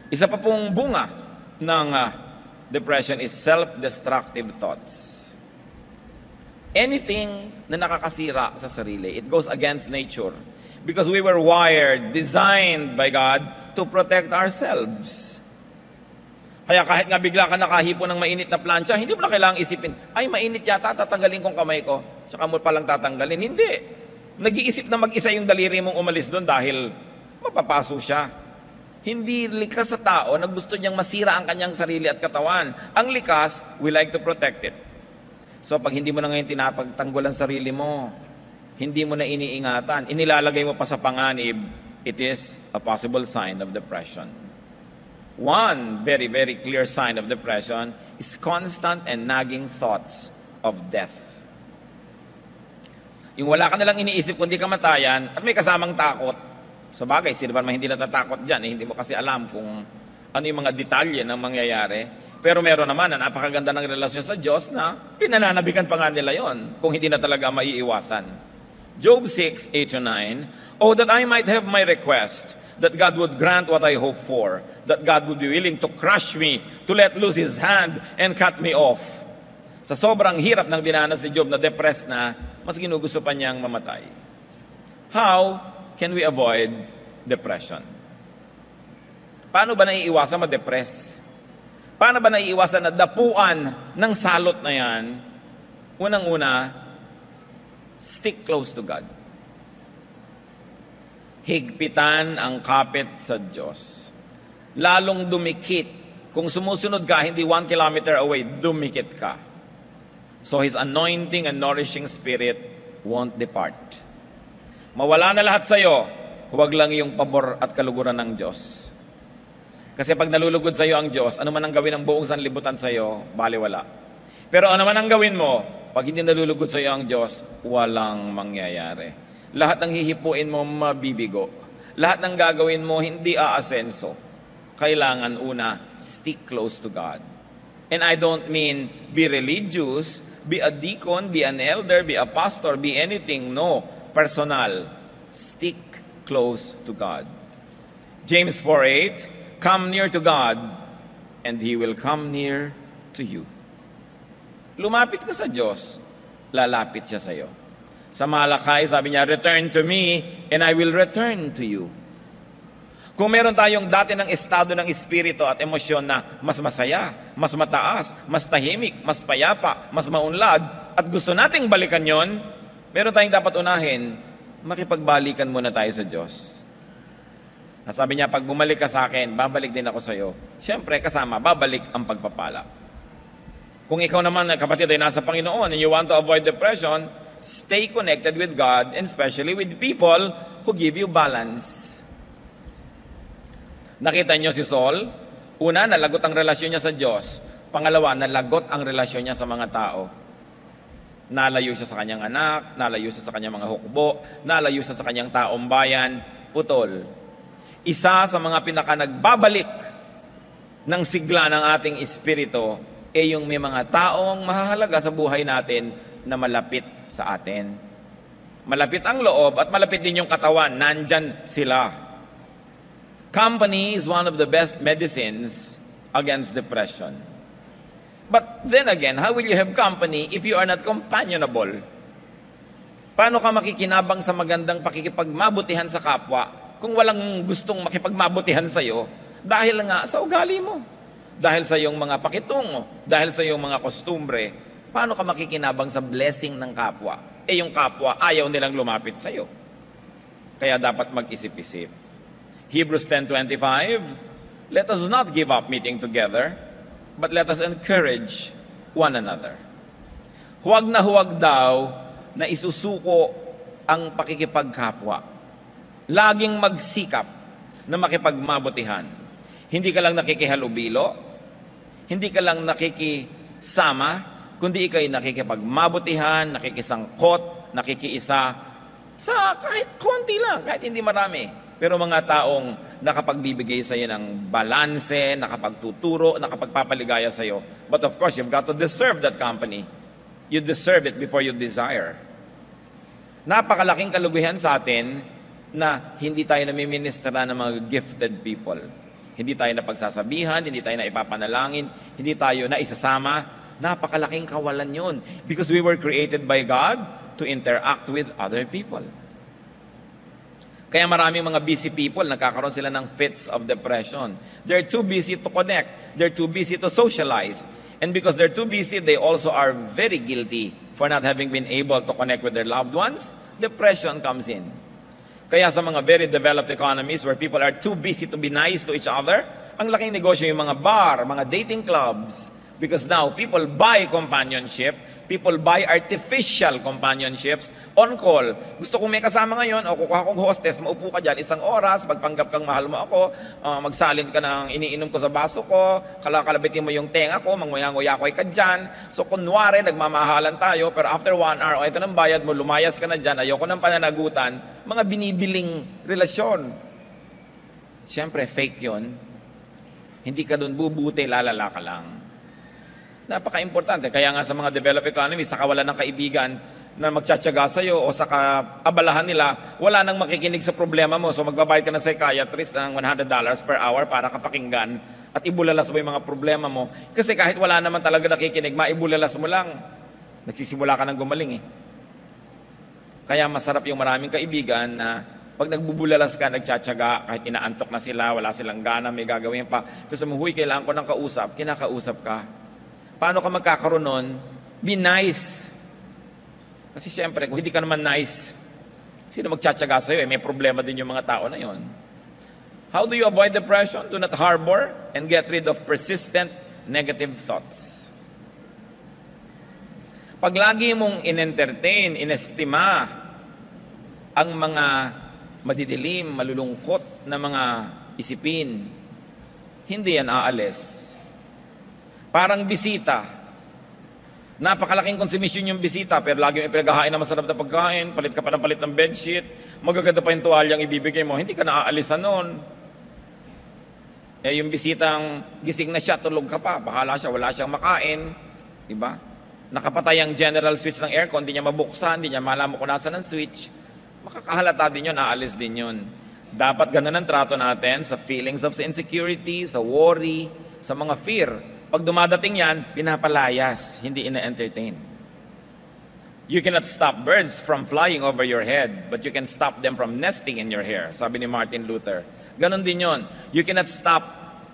Isa pa pong bunga ng depression is self-destructive thoughts. Anything na nakakasira sa sarili, it goes against nature. Because we were wired, designed by God to protect ourselves. Kaya kahit nga bigla ka nakahipo ng mainit na plancha, hindi mo na kailangang isipin, ay mainit yata, tatanggalin kong kamay ko, tsaka mo palang tatanggalin. Hindi. Nag-iisip na mag-isa yung daliri mong umalis doon dahil mapapaso siya. Hindi likas sa tao na gusto niyang masira ang kanyang sarili at katawan. Ang likas, we like to protect it. So pag hindi mo na ngayon tinapagtanggol ang sarili mo, hindi mo na iniingatan, inilalagay mo pa sa panganib, it is a possible sign of depression. One very, very clear sign of depression is constant and nagging thoughts of death. Yung wala ka nalang iniisip kundi kamatayan at may kasamang takot. Sa bagay, sino ba naman hindi natatakot dyan? Hindi mo kasi alam kung ano yung mga detalye ng mangyayari. Pero meron naman na napakaganda ng relasyon sa Diyos na pinananabikan pa nga nila yon kung hindi na talaga maiiwasan. Job 6, 8-9, "Oh, that I might have my request, that God would grant what I hope for, that God would be willing to crush me, to let loose His hand and cut me off." Sa sobrang hirap ng dinanas si Job na depressed na, mas ginugusto pa niyang mamatay. How can we avoid depression? Paano ba naiiwasan ma-depress? Paano ba naiiwasan na dapuan ng salot na yan? Unang-una, stick close to God. Higpitan ang kapit sa Diyos. Lalong dumikit. Kung sumusunod ka, hindi 1 kilometer away, dumikit ka. So His anointing and nourishing spirit won't depart. Mawala na lahat sa'yo, huwag lang yung pabor at kaluguran ng Diyos. Kasi pag nalulugod sa'yo ang Diyos, ano man ang gawin ng buong sanlibutan sa'yo, baliwala. Pero ano man ang gawin mo, pag hindi nalulugod sa'yo ang Diyos, walang mangyayari. Lahat ng hihipuin mo, mabibigo. Lahat ng gagawin mo, hindi aasenso. Kailangan una, stick close to God. And I don't mean be religious, be a deacon, be an elder, be a pastor, be anything. No. Personal. Stick close to God. James 4:8, "Come near to God, and He will come near to you." Lumapit ka sa Diyos, lalapit siya sa iyo. Sa Malakay, sabi niya, "Return to me, and I will return to you." Kung meron tayong dati ng estado ng espiritu at emosyon na mas masaya, mas mataas, mas tahimik, mas payapa, mas maunlad, at gusto nating balikan yon, meron tayong dapat unahin, makipagbalikan muna tayo sa Diyos. At sabi niya, pag bumalik ka sa akin, babalik din ako sa iyo. Siyempre, kasama, babalik ang pagpapala. Kung ikaw naman, kapatid, ay nasa Panginoon and you want to avoid depression, stay connected with God and especially with people who give you balance. Nakita niyo si Saul? Una, nalagot ang relasyon niya sa Diyos. Pangalawa, nalagot ang relasyon niya sa mga tao. Nalayo siya sa kanyang anak, nalayo siya sa kanyang mga hukbo, nalayo siya sa kanyang taong bayan, putol. Isa sa mga nagbabalik ng sigla ng ating espiritu ay yung may mga taong mahahalaga sa buhay natin na malapit sa atin. Malapit ang loob at malapit din yung katawan, nandyan sila. Company is one of the best medicines against depression. But then again, how will you have company if you are not companionable? Paano ka makikinabang sa magandang pakikipagmabutihan sa kapwa kung walang gustong makipagmabutihan sa iyo dahil nga sa ugali mo, dahil sa iyong mga pakitungo, dahil sa iyong mga kostumbre? Paano ka makikinabang sa blessing ng kapwa? Yung kapwa ayaw nilang lumapit sa iyo. Kaya dapat mag-isip-isip. Hebrews 10:25, let us not give up meeting together, but let us encourage one another. Huwag na huwag daw na isusuko ang pakikipagkapwa. Laging magsikap na makipagmabutihan. Hindi ka lang nakikihalubilo, hindi ka lang nakikisama, kundi ikay nakikipagmabutihan, nakikisangkot, nakikiisa sa kahit konti lang, kahit hindi marami. Pero mga taong nakapagbibigay sa iyo ng balanse, nakapagtuturo, nakapagpapaligaya sa iyo. But of course, you've got to deserve that company. You deserve it before you desire. Napakalaking kalugihan sa atin na hindi tayo namiministra ng mga gifted people. Hindi tayo napagsasabihan, hindi tayo na ipapanalangin, hindi tayo na isasama. Napakalaking kawalan yun. Because we were created by God to interact with other people. Kaya maraming mga busy people, nagkakaroon sila ng fits of depression. They're too busy to connect. They're too busy to socialize. And because they're too busy, they also are very guilty for not having been able to connect with their loved ones. Depression comes in. Kaya sa mga very developed economies where people are too busy to be nice to each other, ang laking negosyo yung mga bar, mga dating clubs. Because now, people buy companionship. People buy artificial companionships on call. Gusto kong may kasama ngayon, o kukuha kong hostess, maupo ka dyan 1 oras, pagpanggap kang mahal mo ako, magsalin ka ng iniinom ko sa baso ko, kalakalabitin mo yung tenga ko, manguya-nguya-koy ka dyan. So kunwari, nagmamahalan tayo, pero after 1 hour, ito ng bayad mo, lumayas ka na dyan, ayoko ng pananagutan, mga binibiling relasyon. Siyempre, fake yun. Hindi ka dun bubuti, lalala ka lang. Napaka-importante. Kaya nga sa mga developed economies, sa kawalan ng kaibigan na magtsatsaga sa'yo o sa kaabalahan nila, wala nang makikinig sa problema mo. So magbabayad ka ng psychiatrist ng $100 per hour para kapakinggan at ibulalas mo yung mga problema mo. Kasi kahit wala naman talaga nakikinig, maibulalas mo lang. Nagsisimula ka ng gumaling eh. Kaya masarap yung maraming kaibigan na pag nagbubulalas ka, nagtsatsaga, kahit inaantok na sila, wala silang gana, may gagawin pa. Pero sa huy, kailangan ko ng kausap, kinakausap ka. Paano ka magkakaroon nun? Be nice. Kasi siyempre, kung hindi ka naman nice, sino magtsatsaga sa'yo? May problema din yung mga tao na yon. How do you avoid depression? Do not harbor and get rid of persistent negative thoughts. Pag lagi mong in-entertain, inestima ang mga madidilim, malulungkot na mga isipin, hindi yan aalis. Parang bisita. Napakalaking konsumisyon yung bisita, pero lagi may pinaghahain na masarap na pagkain, palit ka pa ng palit ng bedsheet, magaganda pa yung tuwalyang ibibigay mo, hindi ka naaalisan nun. Yung bisitang gising na siya, tulog ka pa, bahala siya, wala siyang makain. Diba? Nakapatay ang general switch ng aircon, hindi niya mabuksan, hindi niya malaman kung nasa ng switch. Makakahalata din yun, aalis din yun. Dapat ganun ang trato natin sa feelings of insecurity, sa worry, sa mga fear. Pag dumadating yan, pinapalayas, hindi ina-entertain. You cannot stop birds from flying over your head, but you can stop them from nesting in your hair, sabi ni Martin Luther. Ganon din yon. You cannot stop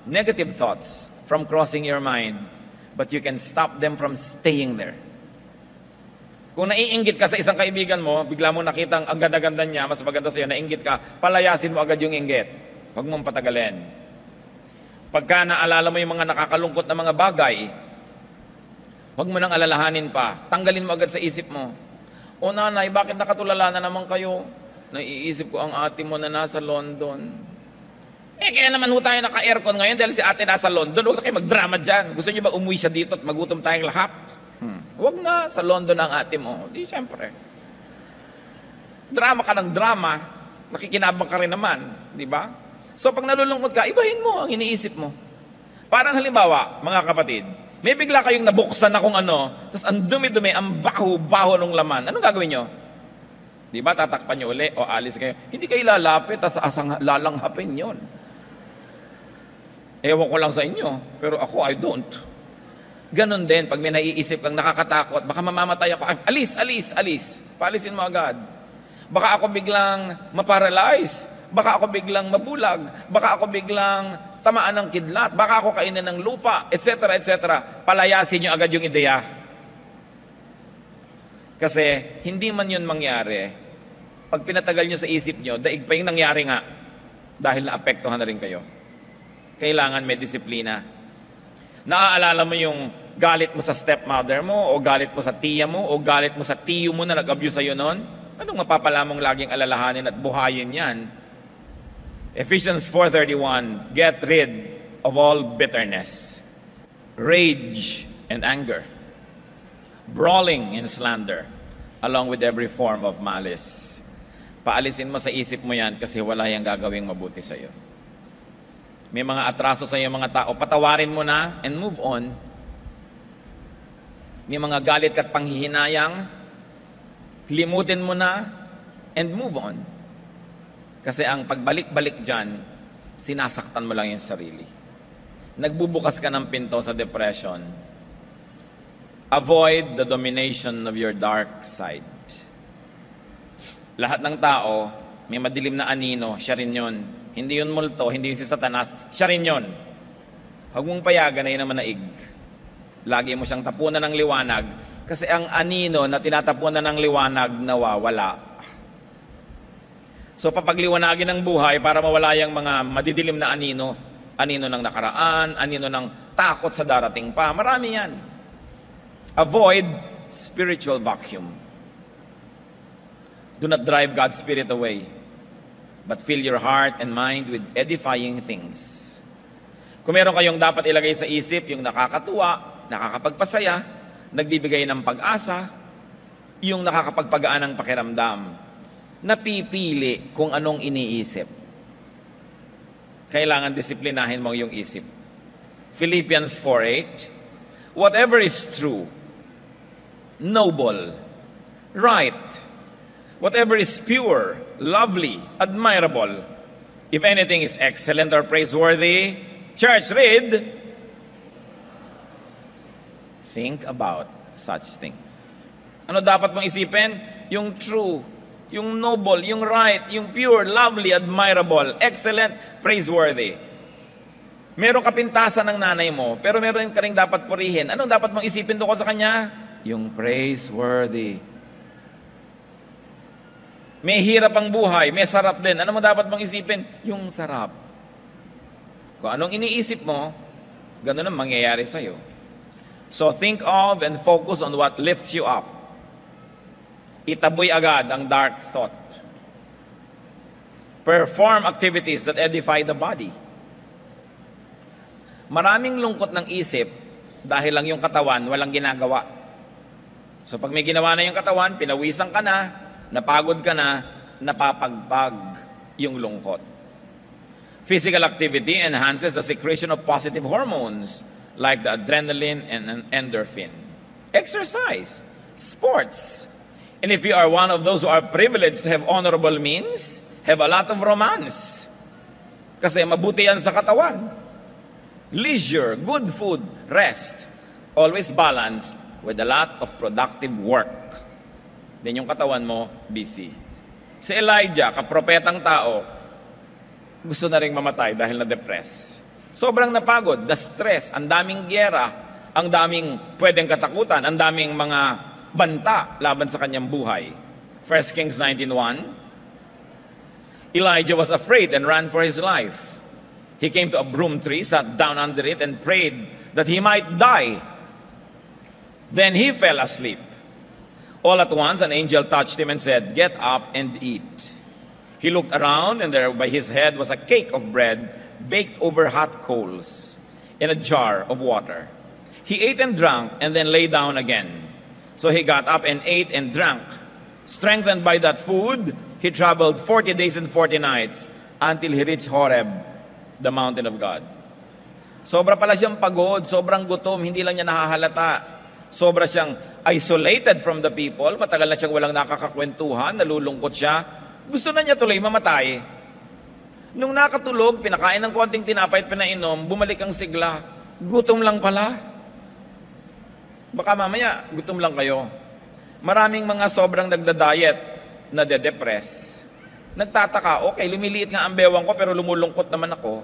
negative thoughts from crossing your mind, but you can stop them from staying there. Kung naiinggit ka sa isang kaibigan mo, bigla mo nakitang ang ganda-ganda niya, mas maganda sa'yo, nainggit ka, palayasin mo agad yung inggit. Huwag mong patagalin. Pagka naalala mo yung mga nakakalungkot na mga bagay, huwag mo nang alalahanin pa. Tanggalin mo agad sa isip mo. O nanay, bakit nakatulala na naman kayo? Naiisip ko ang ate mo na nasa London. Kaya naman ho tayo naka-aircon ngayon dahil si ate nasa London. Huwag na kayo magdrama dyan. Gusto niyo ba umuwi siya dito at magutom tayong lahat? Huwag na, sa London ang ate mo. Di, siyempre. Drama ka ng drama, nakikinabang ka rin naman. Di ba? So pag nalulungkot ka, ibahin mo ang iniisip mo. Parang halimbawa, mga kapatid, may bigla kayong nabuksan na kung ano, tapos ang dumi-dumi, ang baho-baho ng laman. Anong gagawin nyo? Di ba, tatakpan nyo uli o alis kayo? Hindi kayo lalapit, tapos lalanghapin yon. Ewan ko lang sa inyo, pero ako, I don't. Ganon din, pag may naiisip kang nakakatakot, baka mamamatay ako, alis, alis, alis. Paalisin mo agad. Baka ako biglang maparalyze, baka ako biglang mabulag, baka ako biglang tamaan ng kidlat, baka ako kainin ng lupa, etc., etc. Palayasin nyo agad yung ideya. Kasi hindi man yun mangyari, pag pinatagal nyo sa isip nyo, daig pa yung nangyari nga, dahil naapektuhan na rin kayo. Kailangan may disiplina. Naaalala mo yung galit mo sa stepmother mo, o galit mo sa tiya mo, o galit mo sa tiyo mo na nag-abuse sa'yo noon? Anong mapapala mong laging alalahanin at buhayin yan? Ephesians 4:31, get rid of all bitterness, rage and anger, brawling and slander, along with every form of malice. Paalisin mo sa isip mo yan kasi wala yang gagawing mabuti sa'yo. May mga atraso sa iyo mga tao, patawarin mo na and move on. May mga galit at panghihinayang, limutin mo na and move on. Kasi ang pagbalik-balik dyan, sinasaktan mo lang yung sarili. Nagbubukas ka ng pinto sa depression. Avoid the domination of your dark side. Lahat ng tao, may madilim na anino, siya rin yun. Hindi yun multo, hindi yun si Satanas, siya rin yun. Huwag mong payagan na yun ang manaig. Lagi mo siyang tapunan ng liwanag, kasi ang anino na tinatapunan ng liwanag nawawala. So papagliwanagin ng buhay para mawala yung mga madidilim na anino, anino ng nakaraan, anino ng takot sa darating pa, marami yan. Avoid spiritual vacuum. Do not drive God's Spirit away, but fill your heart and mind with edifying things. Kung meron kayong dapat ilagay sa isip, yung nakakatuwa, nakakapagpasaya, nagbibigay ng pag-asa, yung nakakapagpagaan ng pakiramdam, napipili kung anong iniisip. Kailangan disiplinahin mo yung isip. Philippians 4:8, whatever is true, noble, right, whatever is pure, lovely, admirable, if anything is excellent or praiseworthy, church, read, think about such things. Ano dapat mong isipin? Yung true, yung noble, yung right, yung pure, lovely, admirable, excellent, praiseworthy. Meron kapintasan ng nanay mo, pero meron ka rin dapat purihin. Anong dapat mong isipin doon sa kanya? Yung praiseworthy. May hirap ang buhay, may sarap din. Ano mo dapat mong isipin? Yung sarap. Kung anong iniisip mo, ganun ang mangyayari sa'yo. So think of and focus on what lifts you up. Itaboy agad ang dark thought. Perform activities that edify the body. Maraming lungkot ng isip dahil lang yung katawan walang ginagawa. So pag may ginawa na yung katawan, pinawisan ka na, napagod ka na, napapagpag yung lungkot. Physical activity enhances the secretion of positive hormones like the adrenaline and endorphin. Exercise, sports. And if you are one of those who are privileged to have honorable means, have a lot of romance. Kasi mabuti yan sa katawan. Leisure, good food, rest. Always balanced with a lot of productive work. Then yung katawan mo, busy. Si Elijah, kapropetang tao, gusto na rin mamatay dahil na-depress. Sobrang napagod, the stress, ang daming gyera, ang daming pwedeng katakutan, ang daming mga banta laban sa kanyang buhay. 1 Kings 19:1, Elijah was afraid and ran for his life. He came to a broom tree, sat down under it, and prayed that he might die. Then he fell asleep. All at once, an angel touched him and said, "Get up and eat." He looked around, and there by his head was a cake of bread baked over hot coals in a jar of water. He ate and drank and then lay down again. So he got up and ate and drank. Strengthened by that food, he traveled 40 days and 40 nights until he reached Horeb, the mountain of God. Sobra pala siyang pagod, sobrang gutom, hindi lang niya nahahalata. Sobra siyang isolated from the people, matagal na siyang walang nakakakwentuhan, nalulungkot siya. Gusto na niya tuloy mamatay. Nung nakatulog, pinakain ng konting tinapay at pinainom, bumalik ang sigla. Gutom lang pala. Baka mamaya, gutom lang kayo. Maraming mga sobrang nagda-diet na de-depress. Nagtataka, okay, lumiliit nga ang bewang ko pero lumulungkot naman ako.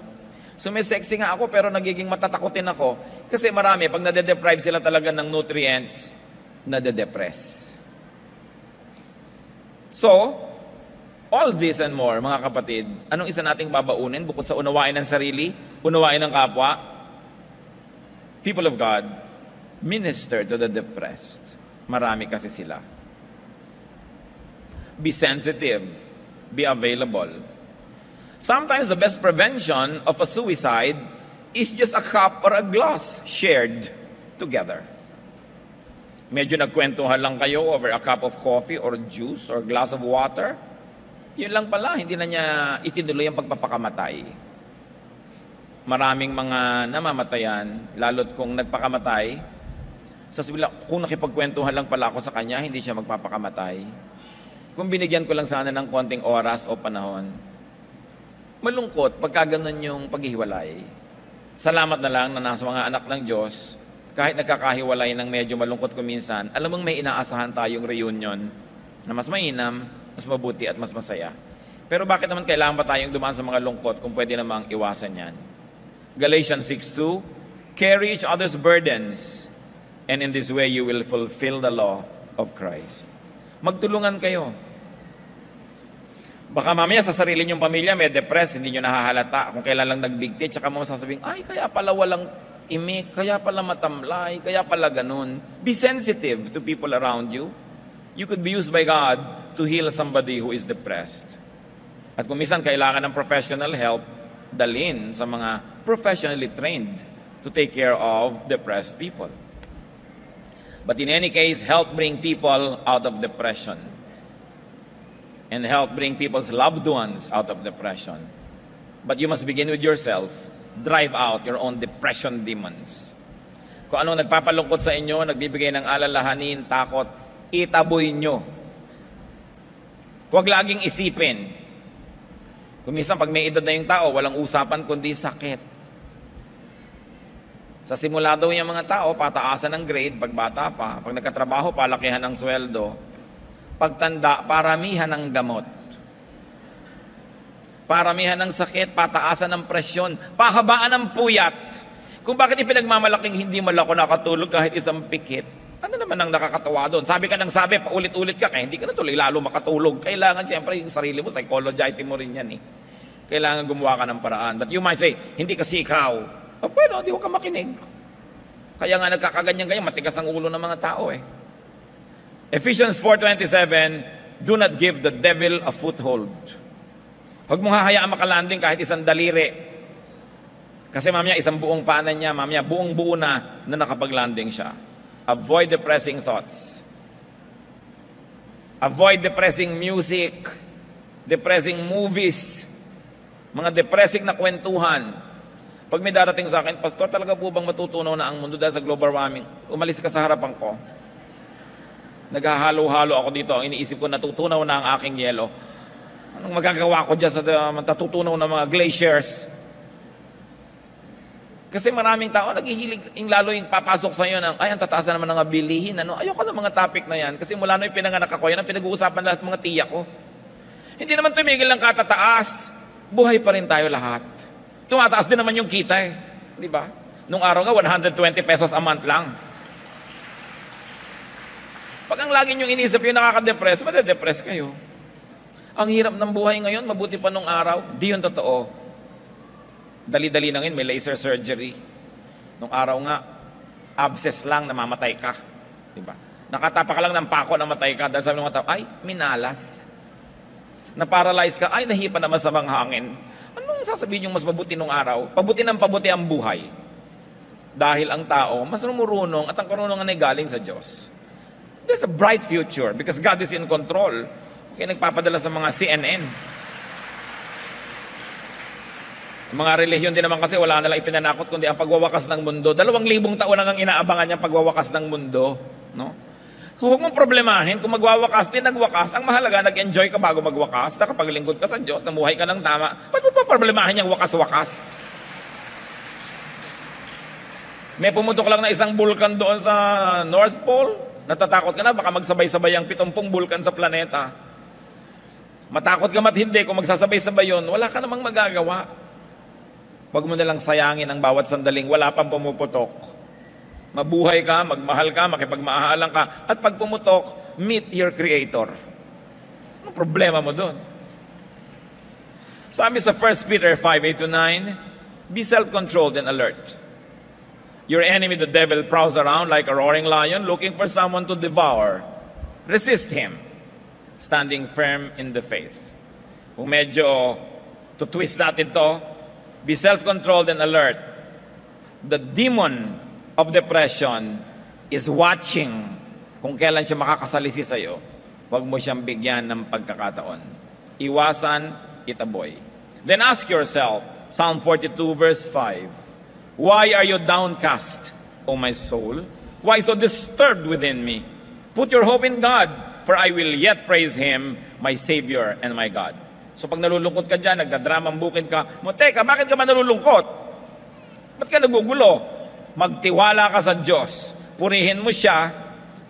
Sumisexy nga ako pero nagiging matatakutin ako. Kasi marami, pag nade-deprive sila talaga ng nutrients, nade-depress. So, all this and more, mga kapatid, anong isa nating babaunin bukod sa unawain ng sarili, unawain ng kapwa? People of God, minister to the depressed. Marami kasi sila. Be sensitive. Be available. Sometimes the best prevention of a suicide is just a cup or a glass shared together. Medyo nagkwentuhan lang kayo over a cup of coffee or juice or glass of water. Yun lang pala, hindi na niya itinuloy ang pagpapakamatay. Maraming mga namamatayan, lalo't kung nagpakamatay, sasabihin lang, kung nakipagkwentuhan lang pala ako sa kanya, hindi siya magpapakamatay. Kung binigyan ko lang sana ng konting oras o panahon. Malungkot pagka ganun yung paghihiwalay. Salamat na lang na nasa mga anak ng Diyos, kahit nagkakahiwalay ng medyo malungkot kuminsan, alam mong may inaasahan tayong reunion na mas mainam, mas mabuti at mas masaya. Pero bakit naman kailangan ba tayong dumaan sa mga lungkot kung pwede namang iwasan yan? Galatians 6:2, carry each other's burdens, and in this way you will fulfill the law of Christ. Magtulungan kayo. Baka mamaya sa sarili niyong pamilya may depressed, hindi niyo nahahalata. Kung kailan lang nagbigti, tsaka mo masasabing, ay, kaya pala walang imik, kaya pala matamlay, kaya pala ganun. Be sensitive to people around you. You could be used by God to heal somebody who is depressed. At kung minsan kailangan ng professional help, dalhin sa mga professionally trained to take care of depressed people. But in any case, help bring people out of depression. And help bring people's loved ones out of depression. But you must begin with yourself. Drive out your own depression demons. Kung anong nagpapalungkot sa inyo, nagbibigay ng alalahanin, takot, itaboy nyo. Huwag laging isipin. Kung minsan pag may edad na yung tao, walang usapan kundi sakit. Sa simula daw yung mga tao, pataasan ng grade pag bata pa. Pag nagkatrabaho, palakihan ng sweldo. Pagtanda, paramihan ng gamot. Paramihan ng sakit, pataasan ng presyon, pahabaan ng puyat. Kung bakit ipinagmamalaking hindi mo ako nakatulog kahit isang pikit. Ano naman ang nakakatawa doon? Sabi ka ng sabi, paulit-ulit ka, kaya hindi ka na tuloy lalo makatulog. Kailangan siyempre yung sarili mo, psychologizing mo rin yan eh. Kailangan gumawa ka ng paraan. But you might say, hindi kasi ikaw. Bueno, di ko ka makinig. Kaya nga nagkakaganyan-ganyan, matigas ang ulo ng mga tao eh. Ephesians 4:27, do not give the devil a foothold. Huwag mong hahayaan makalanding kahit isang daliri. Kasi mamaya isang buong paanan niya, mamaya buong buo na nakapaglanding siya. Avoid depressing thoughts. Avoid depressing music, depressing movies, mga depressing na kwentuhan. Pag may darating sa akin, Pastor, talaga po bang matutunaw na ang mundo dahil sa global warming? Umalis ka sa harapan ko. Naghahalo-halo ako dito. Ang iniisip ko, natutunaw na ang aking yelo. Anong magagawa ko dyan sa matutunaw na mga glaciers? Kasi maraming tao naghihilig, lalo yung papasok sa iyo ng, ay, ang tataasan naman ng bilihin. Ano? Ayoko ng mga topic na yan. Kasi mula na yung pinanganak ako, yan ang pinag-uusapan lahat mga tiya ko. Hindi naman tumigil ng katataas. Buhay pa rin tayo lahat. Tumataas din naman yung kita eh. Di ba? Nung araw nga, 120 pesos a month lang. Pag ang lagi niyong inisip yung nakaka-depress, madadepress kayo. Ang hirap ng buhay ngayon, mabuti pa nung araw. Di yun totoo. Dali-dali na ngayon, may laser surgery. Nung araw nga, abscess lang, namamatay ka. Diba? Nakatapa ka lang ng pako, namatay ka. Dahil sabi ng mga tao, ay, minalas. Na-paralyze ka, ay, nahipa naman sa mga hangin. Anong Anong sasabihin yung mas mabuti nung araw? Pabuti ng pabuti ang buhay. Dahil ang tao, mas rumurunong at ang karunungan ay galing sa Diyos. There's a bright future because God is in control. Kaya nagpapadala sa mga CNN. Mga relihiyon din naman kasi wala na lang ipinanakot kundi ang pagwawakas ng mundo. 2,000 taon lang ang inaabangan niya pagwawakas ng mundo. No? Huwag mong problemahin kung magwawakas din, nagwakas. Ang mahalaga, nag-enjoy ka bago magwakas. Nakapaglingkod ka sa Diyos, namuhay ka ng tama. Ba't mo pa problemahin yung wakas-wakas? May pumutok lang na isang bulkan doon sa North Pole. Natatakot ka na, baka magsabay-sabay ang 70 bulkan sa planeta. Matakot ka hindi, kung magsasabay-sabay yun, wala ka namang magagawa. Huwag mo nalang sayangin ang bawat sandaling wala pang pumuputok. Mabuhay ka, magmahal ka, makipagmahalan ka, at pag pumutok, meet your Creator. Anong problema mo doon? Sabi sa 1 Peter 5:8-9, be self-controlled and alert. Your enemy, the devil, prowls around like a roaring lion looking for someone to devour. Resist him, standing firm in the faith. Kung medyo to-twist natin to, be self-controlled and alert. The demon of depression is watching kung kailan siya makakasalisi sa'yo. Huwag mo siyang bigyan ng pagkakataon. Iwasan, itaboy. Then ask yourself, Psalm 42 verse 5, why are you downcast, O my soul? Why so disturbed within me? Put your hope in God, for I will yet praise Him, my Savior and my God. So pag nalulungkot ka dyan, nagdadramang bukid ka, teka, bakit ka ba nalulungkot? Ba't ka nagugulo? Magtiwala ka sa Diyos. Purihin mo siya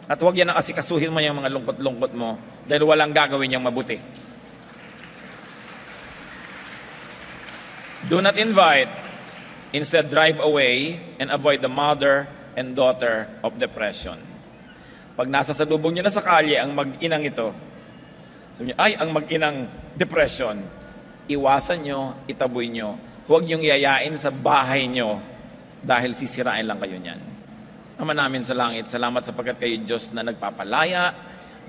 at huwag yan ang asikasuhin mo yung mga lungkot-lungkot mo dahil walang gagawin niyang mabuti. Do not invite, instead drive away and avoid the mother and daughter of depression. Pag nasa salubong niyo na sa kalye ang mag-inang ito, sabi niyo, ay, ang mag-inang depression, iwasan niyo, itaboy niyo. Huwag niyong yayain sa bahay niyo dahil sisirain lang kayo niyan. Ama namin sa langit, salamat sapagkat kayo Diyos na nagpapalaya,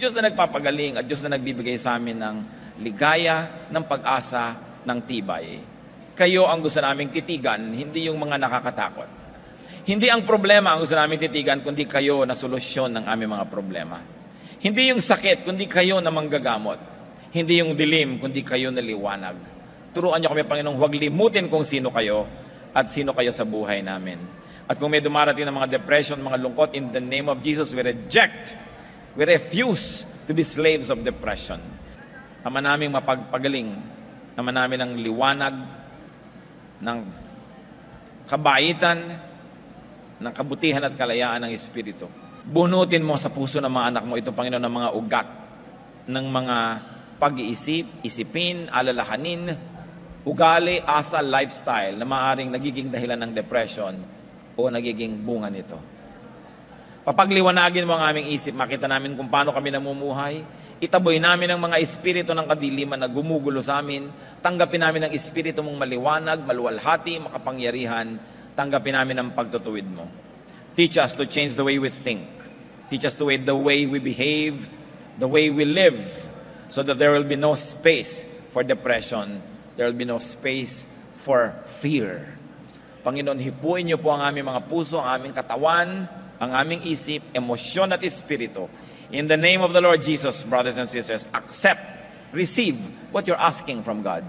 Diyos na nagpapagaling, at Diyos na nagbibigay sa amin ng ligaya, ng pag-asa, ng tibay. Kayo ang gusto naming titigan, hindi yung mga nakakatakot. Hindi ang problema ang gusto naming titigan, kundi kayo na solusyon ng aming mga problema. Hindi yung sakit, kundi kayo na manggagamot. Hindi yung dilim, kundi kayo na liwanag. Turuan niyo kami, Panginoong, huwag limutin kung sino kayo, at sino kayo sa buhay namin. At kung may dumarating ng mga depression, mga lungkot, in the name of Jesus, we reject, we refuse to be slaves of depression. Ama naming mapagpagaling, ama namin ng liwanag, ng kabaitan, ng kabutihan at kalayaan ng Espiritu. Bunutin mo sa puso ng mga anak mo ito, Panginoon, ng mga ugat, ng mga pag-iisip, isipin, alalahanin, ugali, asa, lifestyle na maaaring nagiging dahilan ng depression o nagiging bunga nito. Papagliwanagin mo ang aming isip, makita namin kung paano kami namumuhay, itaboy namin ang mga espiritu ng kadiliman na gumugulo sa amin, tanggapin namin ang espiritu mong maliwanag, maluwalhati, makapangyarihan, tanggapin namin ang pagtutuwid mo. Teach us to change the way we think. Teach us to the way we behave, the way we live, so that there will be no space for depression. There will be no space for fear. Panginoon, hipuin niyo po ang aming mga puso, ang aming katawan, ang aming isip, emosyon at espiritu. In the name of the Lord Jesus, brothers and sisters, accept, receive what you're asking from God.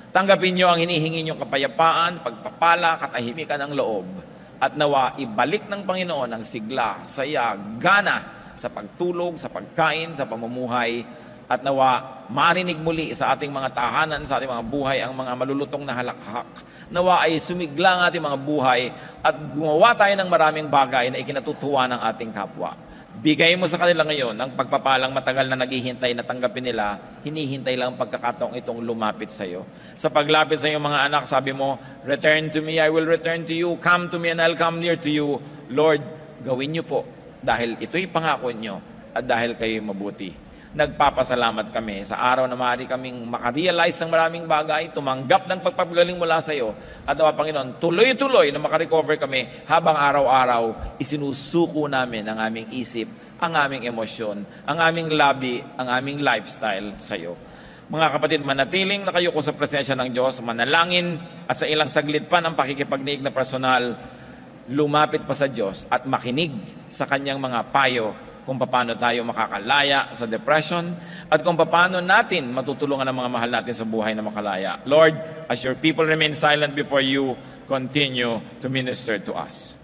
Tanggapin niyo ang hinihingi niyong kapayapaan, pagpapala, katahimikan ng loob. At nawa, ibalik ng Panginoon ang sigla, saya, gana sa pagtulog, sa pagkain, sa pamumuhay. At nawa, marinig muli sa ating mga tahanan, sa ating mga buhay, ang mga malulutong na halakhak. Nawa ay sumigla ang ating mga buhay at gumawa tayo ng maraming bagay na ikinatutuwa ng ating kapwa. Bigay mo sa kanila ngayon ang pagpapalang matagal na naghihintay na tanggapin nila, hinihintay lang ang pagkakataong itong lumapit sa iyo. Sa paglapit sa iyong mga anak, sabi mo, return to me, I will return to you. Come to me and I'll come near to you. Lord, gawin niyo po dahil ito'y pangako niyo at dahil kayo'y mabuti. Nagpapasalamat kami sa araw na maaari kaming makarealize ng maraming bagay, tumanggap ng pagpapagaling mula sa iyo. At nawa, Panginoon, tuloy-tuloy na makarecover kami habang araw-araw isinusuko namin ang aming isip, ang aming emosyon, ang aming labi, ang aming lifestyle sa iyo. Mga kapatid, manatiling nakayuko sa presensya ng Diyos, manalangin, at sa ilang saglit pa ng pakikipagniig na personal, lumapit pa sa Diyos at makinig sa kanyang mga payo kung paano tayo makakalaya sa depression at kung paano natin matutulungan ang mga mahal natin sa buhay na makalaya. Lord, as your people remain silent before you, continue to minister to us.